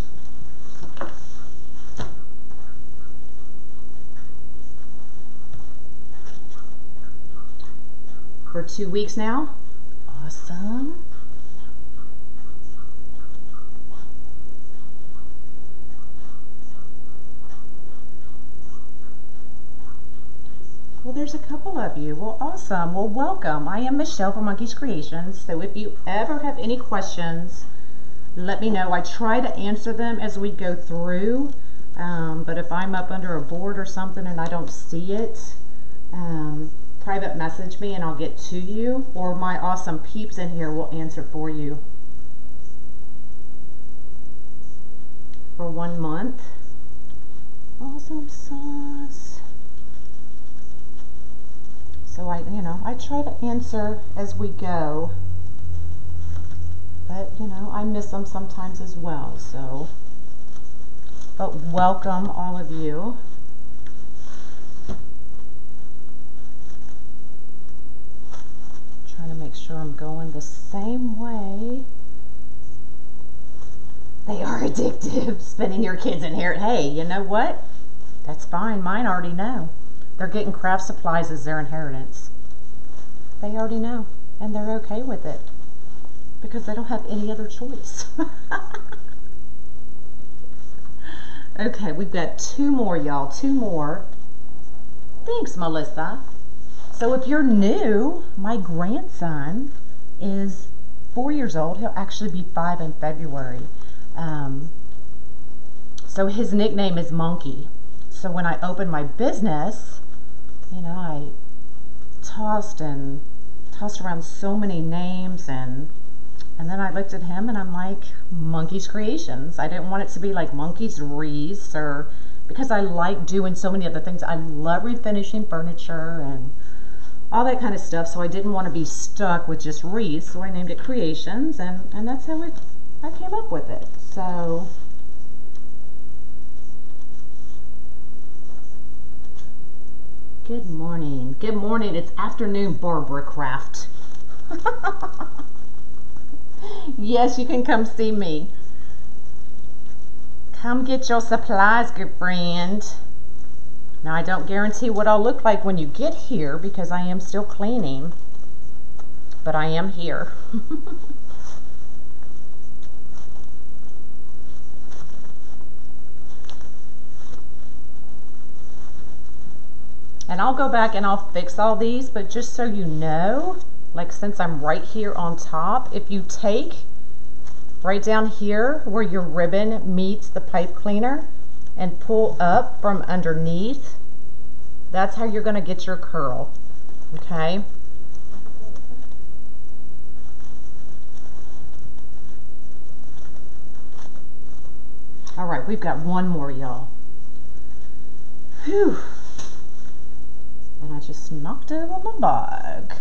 For 2 weeks now. Awesome. Well, there's a couple of you. Well, awesome. Well, welcome. I am Michelle from Monkeys Creations. So if you ever have any questions, let me know. I try to answer them as we go through. But if I'm up under a board or something and I don't see it, private message me and I'll get to you. Or my awesome peeps in here will answer for you. For 1 month. Awesome sauce. So I try to answer as we go, but I miss them sometimes as well. So, but welcome all of you. Trying to make sure I'm going the same way. They are addictive. Spinning your kids' inherit. Hey, you know what? That's fine. Mine already know. They're getting craft supplies as their inheritance. They already know, and they're okay with it because they don't have any other choice. Okay, we've got 2 more, y'all. 2 more. Thanks, Melissa. So if you're new, my grandson is 4 years old. He'll actually be 5 in February. So his nickname is Monkey. So when I opened my business, I tossed around so many names, and then I looked at him and I'm like, Monkeys Creations. I didn't want it to be like Monkeys Wreaths, or because I like doing so many other things. I love refinishing furniture and all that kind of stuff, so I didn't want to be stuck with just Wreaths, so I named it Creations, and that's how I came up with it. So good morning. Good morning. It's afternoon, Barbara Craft. Yes, you can come see me. Come get your supplies, good friend. Now, I don't guarantee what I'll look like when you get here because I am still cleaning, but I am here. And I'll go back and I'll fix all these, but just so you know, like since I'm right here on top, if you take right down here where your ribbon meets the pipe cleaner and pull up from underneath. That's how you're going to get your curl, okay? All right, we've got one more, y'all. Whew. And I just knocked over my bag.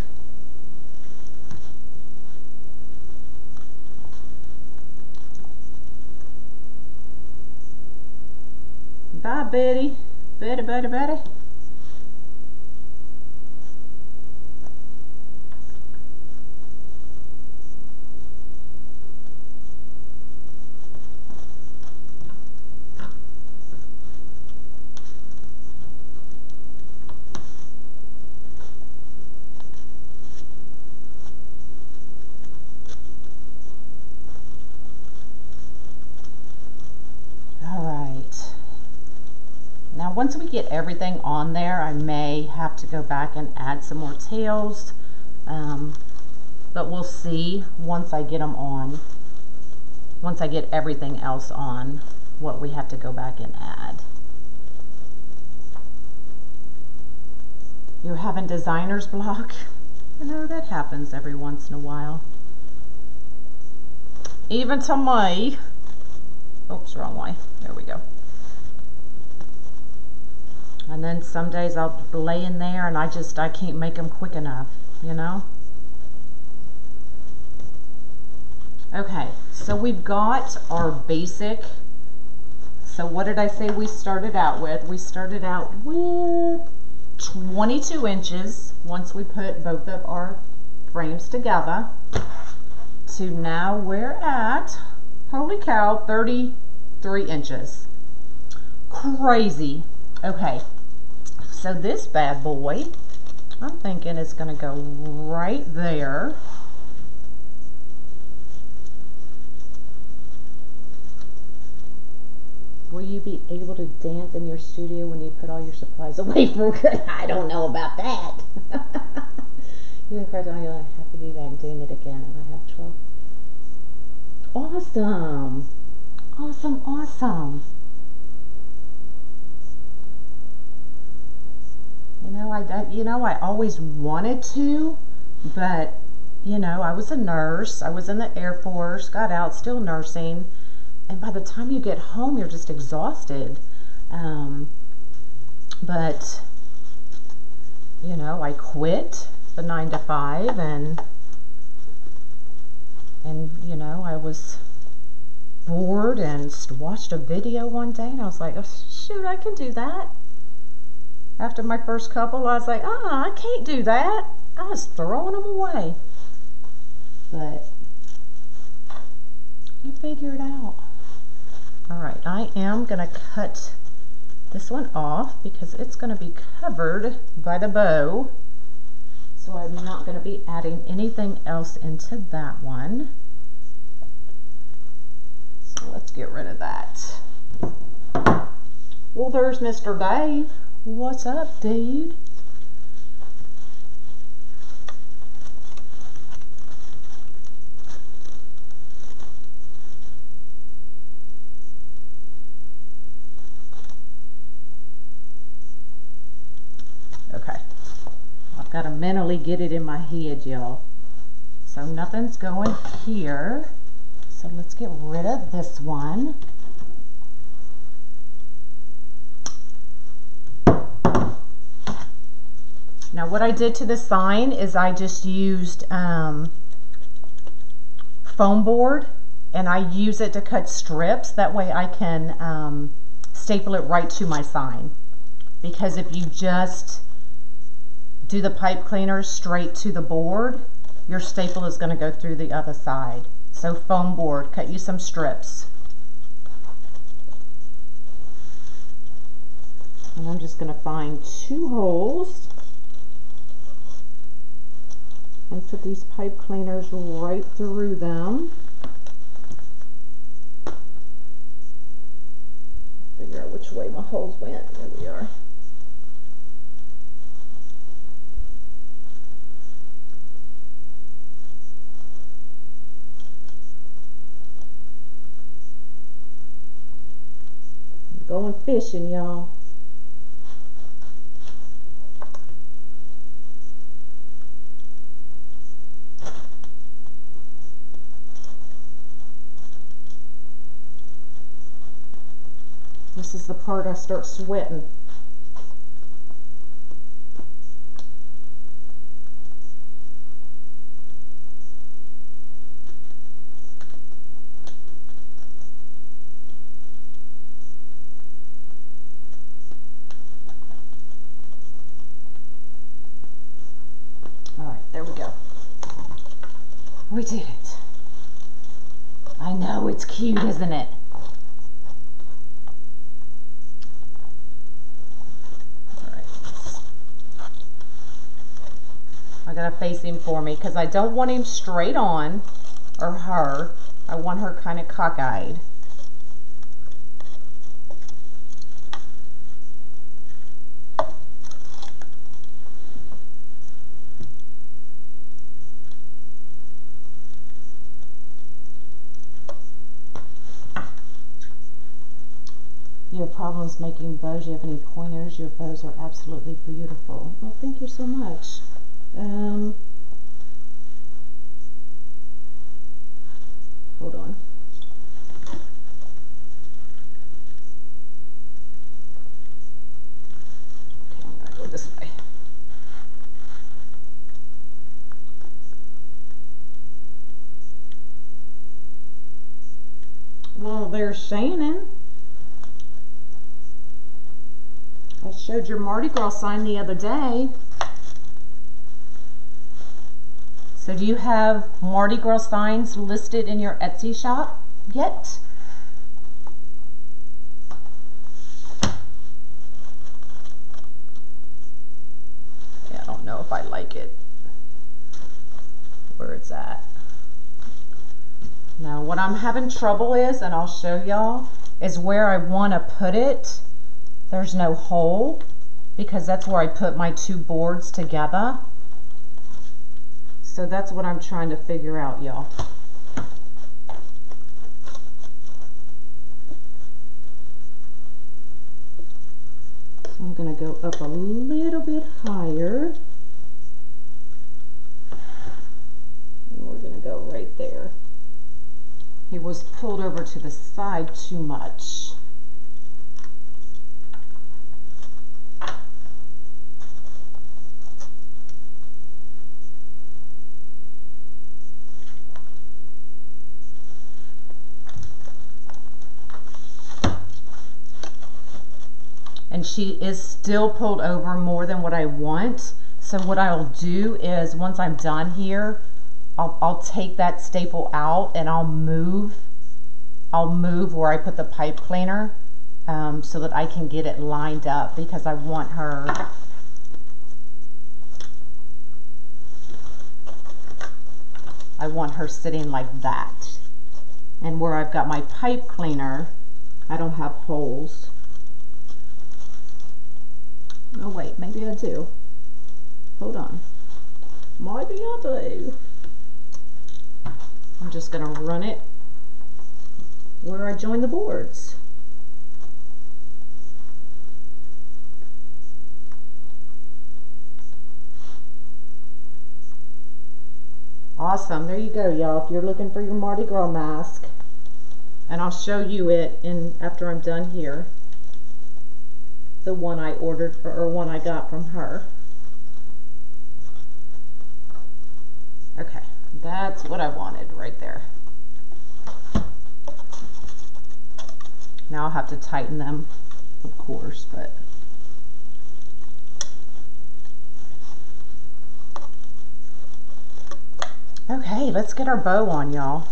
Bye, Betty. Betty, Betty, Betty. Once we get everything on there, I may have to go back and add some more tails, but we'll see once I get them on. Once I get everything else on, what we have to go back and add. You're having designer's block? You know, that happens every once in a while. Even to me. Oops, wrong way. There we go. And then some days I'll lay in there and I can't make them quick enough, you know? Okay, so we've got our basic. So what did I say we started out with? We started out with 22 inches once we put both of our frames together, to now we're at, holy cow, 33 inches. Crazy. Okay. So this bad boy, I'm thinking it's going to go right there. Will you be able to dance in your studio when you put all your supplies away for good? I don't know about that. You're have to be back doing it again, and I have 12. Awesome. Awesome, awesome. I always wanted to, but, I was a nurse. I was in the Air Force, got out, still nursing. And by the time you get home, you're just exhausted. But, I quit the 9 to 5 and I was bored and watched a video one day and I was like, oh, shoot, I can do that. After my first couple, I was like, I can't do that. I was throwing them away. But I figured it out. All right, I am going to cut this one off because it's going to be covered by the bow. So I'm not going to be adding anything else into that one. So let's get rid of that. Well, there's Mr. Dave. What's up, dude? Okay. I've got to mentally get it in my head, y'all. So nothing's going here. So let's get rid of this one. Now what I did to the sign is I just used foam board, and I use it to cut strips. That way I can staple it right to my sign. Because if you just do the pipe cleaner straight to the board, your staple is going to go through the other side. So foam board, cut you some strips. And I'm just going to find 2 holes and put these pipe cleaners right through them. Figure out which way my holes went. There we are. going fishing, y'all. This is the part I start sweating. There we go. We did it. I know, it's cute, isn't it? All right. I gotta face him for me because I don't want him straight on, or her. I want her kind of cockeyed. You have problems making bows? You have any pointers? Your bows are absolutely beautiful. Well, thank you so much. Hold on. Okay, I'm gonna go this way. Well, there's Shannon. I showed your Mardi Gras sign the other day. So do you have Mardi Gras signs listed in your Etsy shop yet? Yeah, I don't know if I like it where it's at. Now what I'm having trouble is, and I'll show y'all, is where I want to put it. There's no hole because that's where I put my two boards together. So that's what I'm trying to figure out, y'all. So I'm going to go up a little bit higher. And we're going to go right there. He was pulled over to the side too much. And she is still pulled over more than what I want. So what I'll do is once I'm done here, I'll take that staple out and I'll move where I put the pipe cleaner so that I can get it lined up because I want her sitting like that. And where I've got my pipe cleaner, I don't have holes. Oh wait, maybe I do. Hold on. Maybe I do. I'm just going to run it where I join the boards. Awesome. There you go, y'all. If you're looking for your Mardi Gras mask, and I'll show you it after I'm done here. The one I ordered or one I got from her. Okay, that's what I wanted right there. Now I'll have to tighten them, of course, but okay, let's get our bow on, y'all.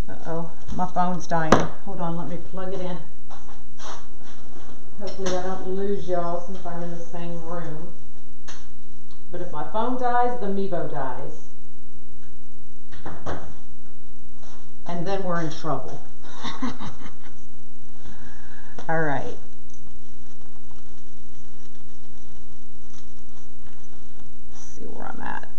Uh-oh, my phone's dying. Hold on, let me plug it in. Hopefully I don't lose y'all since I'm in the same room. But if my phone dies, the Mevo dies. And then we're in trouble. All right. Let's see where I'm at.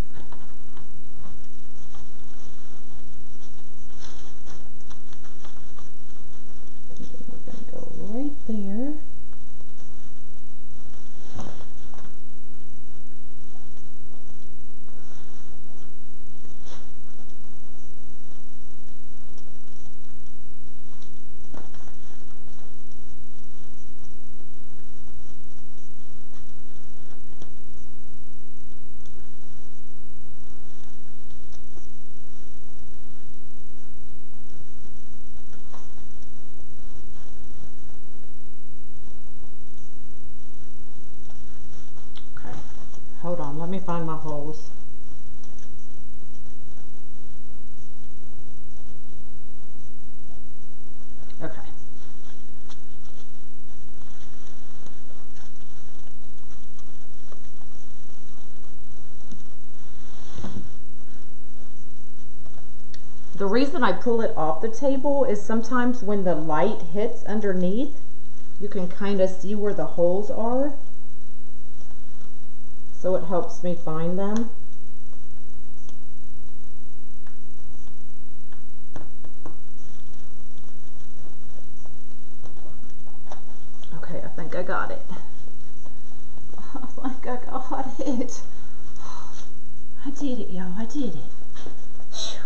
Hold on, let me find my holes. Okay. The reason I pull it off the table is sometimes when the light hits underneath, you can kind of see where the holes are. So it helps me find them. Okay, I think I got it. I think I got it. I did it, y'all. I did it.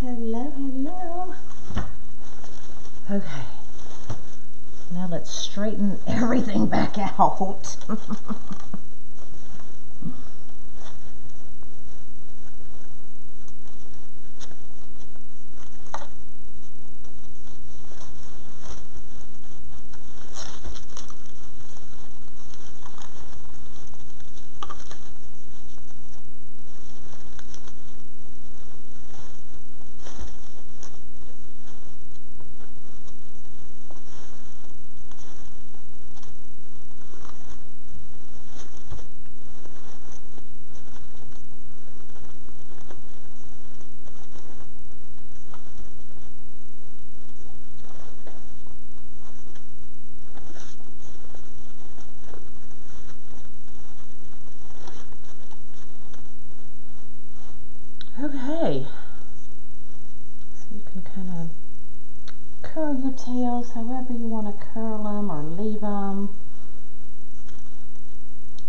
Hello, hello. Okay. Now let's straighten everything back out. Okay, so you can kind of curl your tails however you want to curl them or leave them.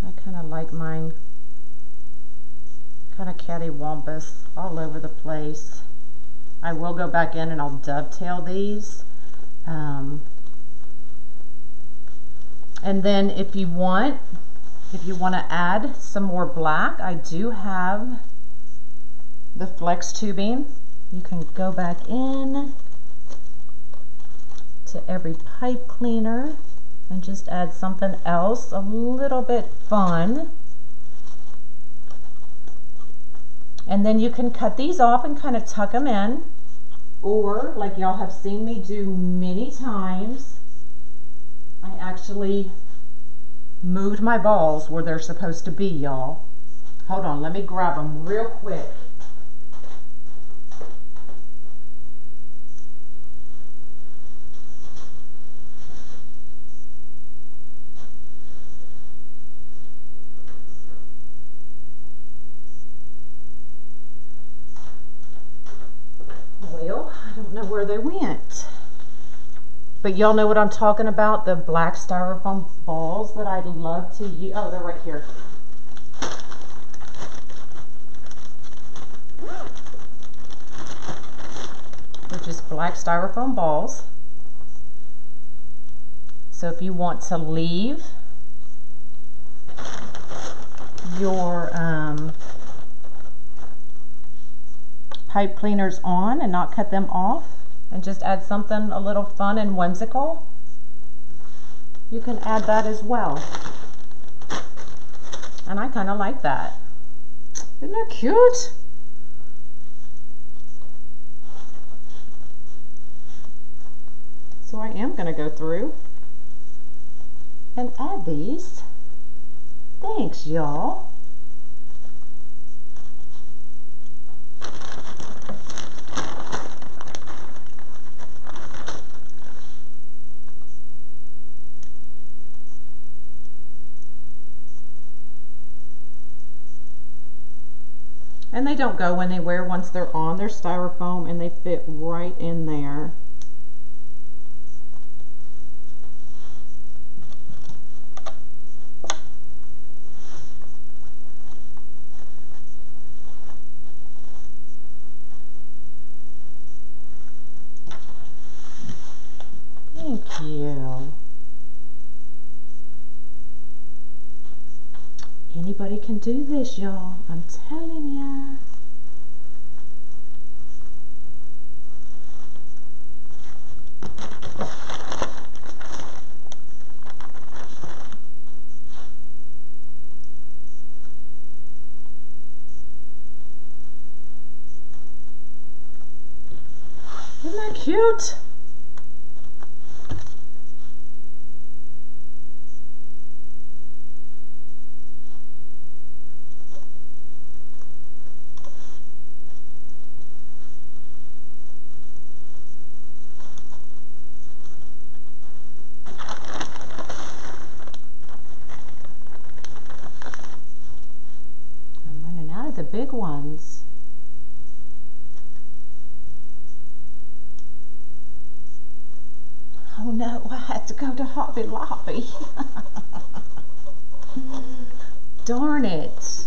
I kind of like mine kind of cattywampus all over the place. I will go back in and I'll dovetail these. And then if you want to add some more black, I do have the flex tubing. You can go back in to every pipe cleaner and just add something else a little bit fun. And then you can cut these off and kind of tuck them in, or like y'all have seen me do many times, I actually moved my balls where they're supposed to be, y'all. Hold on, let me grab them real quick. Well, I don't know where they went. But y'all know what I'm talking about, the black styrofoam balls that I love to use. Oh, they're right here. They're just black styrofoam balls. So if you want to leave your pipe cleaners on and not cut them off, and just add something a little fun and whimsical, you can add that as well. And I kind of like that. Isn't that cute? So I am going to go through and add these. Thanks, y'all. And they don't go anywhere once they're on. They're styrofoam and they fit right in there. Thank you. Anybody can do this, y'all. I'm telling ya. cute. I'm running out of the big ones. Oh no, I had to go to Hobby Lobby. Darn it.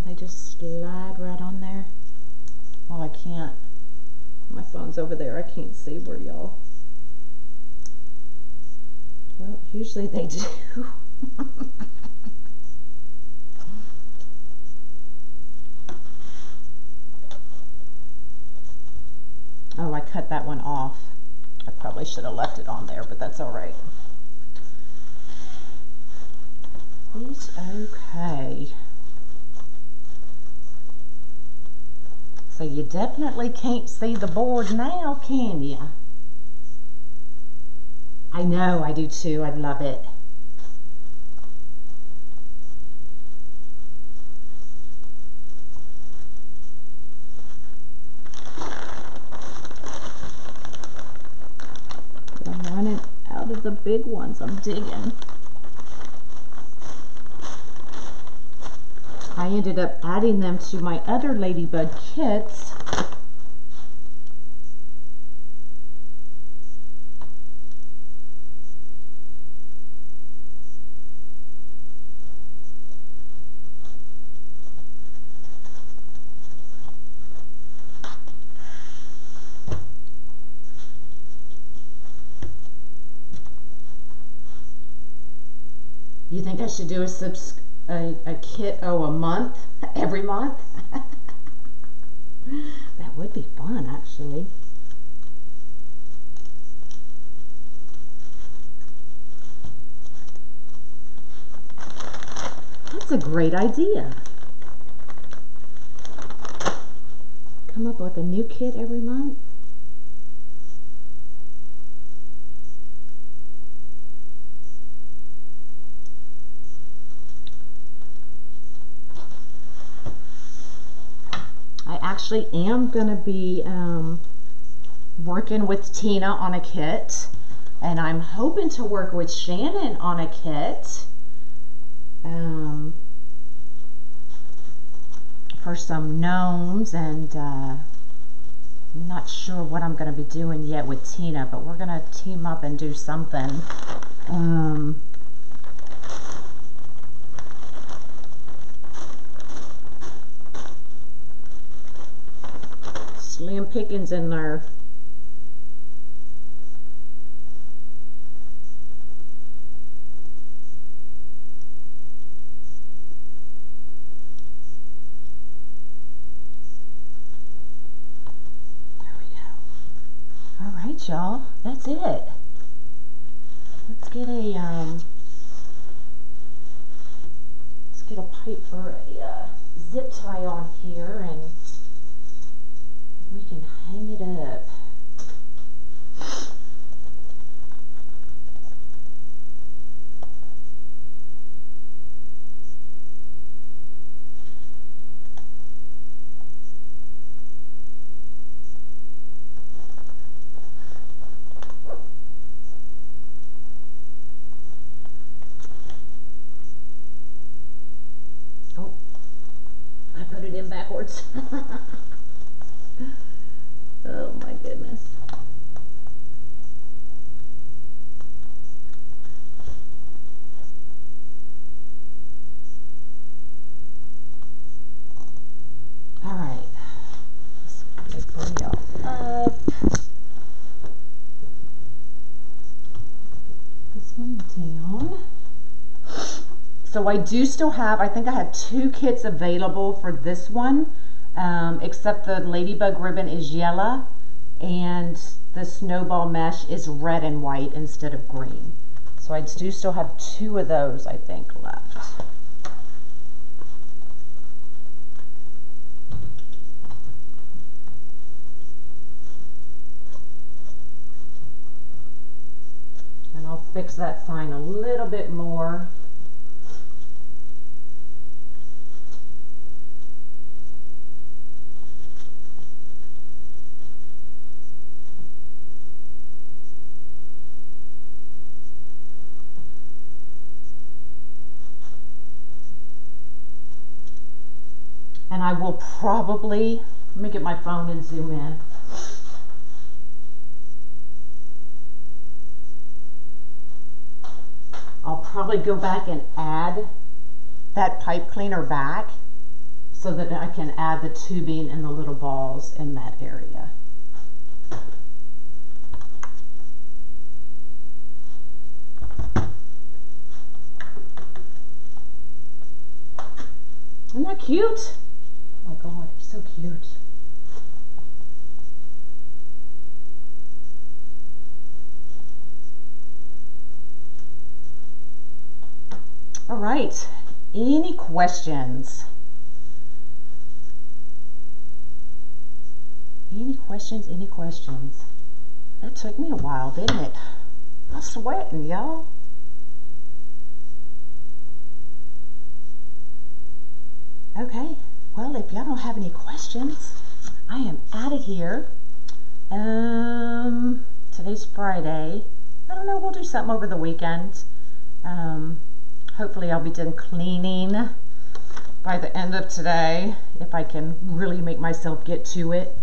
They just slide right on there. Oh, I can't. My phone's over there. I can't see where y'all. Well, usually they do. Oh, I cut that one off. I probably should have left it on there, but that's all right. It's okay. So you definitely can't see the board now, can you? I know, I do too. I love it. I'm running out of the big ones. I'm digging. I ended up adding them to my other ladybug kits. You think I should do a kit, a month, every month? That would be fun, actually. That's a great idea. Come up with a new kit every month. I actually am going to be working with Tina on a kit, and I'm hoping to work with Shannon on a kit for some gnomes, and I'm not sure what I'm going to be doing yet with Tina, but we're going to team up and do something. Slim pickings in there. There we go. All right, y'all. That's it. Let's get a pipe or a zip tie on here, and we can hang it up. Oh, I put it in backwards. Oh my goodness. So I do still have, I think I have 2 kits available for this one, except the ladybug ribbon is yellow and the snowball mesh is red and white instead of green. So I do still have 2 of those, I think, left. And I'll fix that sign a little bit more. And I will probably, let me get my phone and zoom in. I'll probably go back and add that pipe cleaner back so that I can add the tubing and the little balls in that area. Isn't that cute? Oh my God, he's so cute. All right, any questions? Any questions, any questions? That took me a while, didn't it? I'm sweating, y'all. Okay, well, if y'all don't have any questions, I am out of here. Today's Friday. I don't know, we'll do something over the weekend. Hopefully I'll be done cleaning by the end of today, if I can really make myself get to it.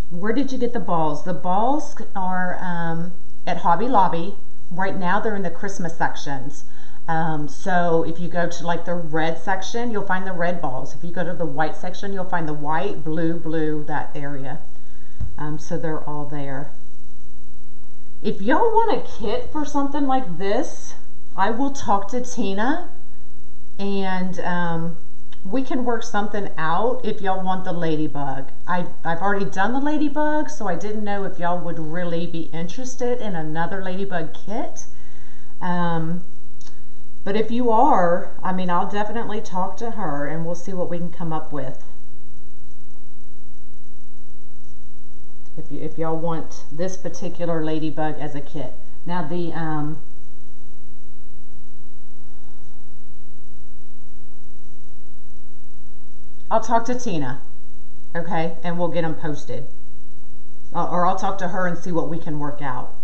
Where did you get the balls? The balls are at Hobby Lobby. Right now they're in the Christmas sections. So if you go to like the red section, you'll find the red balls. If you go to the white section, you'll find the white, blue, that area. So they're all there. If y'all want a kit for something like this, I will talk to Tina and we can work something out if y'all want the ladybug. I've already done the ladybug, so I didn't know if y'all would really be interested in another ladybug kit. But if you are, I mean, I'll definitely talk to her and we'll see what we can come up with. If y'all want this particular ladybug as a kit. Now the I'll talk to Tina, okay, and we'll get them posted. Or I'll talk to her and see what we can work out.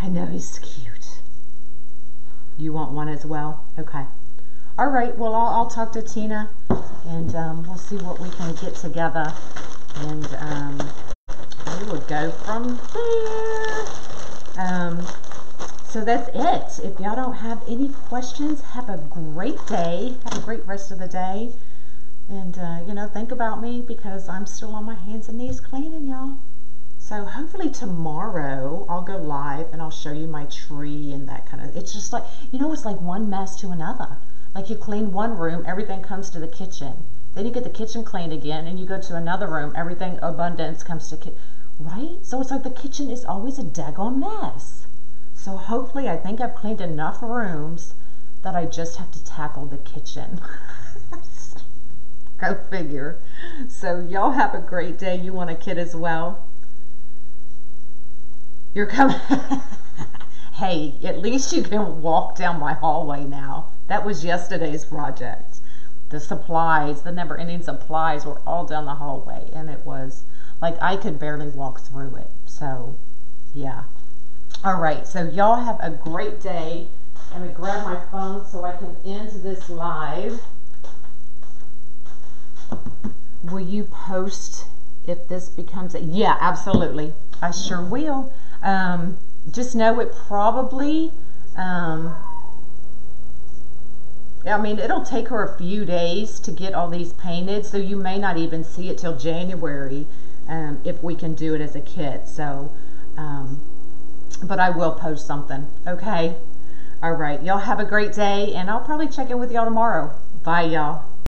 I know he's cute. You want one as well? Okay. All right, well, I'll talk to Tina and we'll see what we can get together. And we will go from there. So that's it. If y'all don't have any questions, have a great day. Have a great rest of the day. And, you know, think about me because I'm still on my hands and knees cleaning, y'all. So hopefully tomorrow I'll go live and I'll show you my tree and that kind of, it's just like, you know, it's like one mess to another. Like you clean one room, everything comes to the kitchen. Then you get the kitchen cleaned again and you go to another room, everything abundance comes to kitchen, right? So it's like the kitchen is always a daggone mess. So hopefully I think I've cleaned enough rooms that I just have to tackle the kitchen. Go figure. So y'all have a great day. You want a kit as well? You're coming. Hey, at least you can walk down my hallway now. That was yesterday's project. The supplies, the never-ending supplies were all down the hallway, and it was like I could barely walk through it. So, yeah. All right, so y'all have a great day. Let me grab my phone so I can end this live. Will you post if this becomes a... Yeah, absolutely. I sure will. Just know it probably... I mean, it'll take her a few days to get all these painted, so you may not even see it till January if we can do it as a kit. So but I will post something, okay? All right, y'all have a great day, and I'll probably check in with y'all tomorrow. Bye, y'all.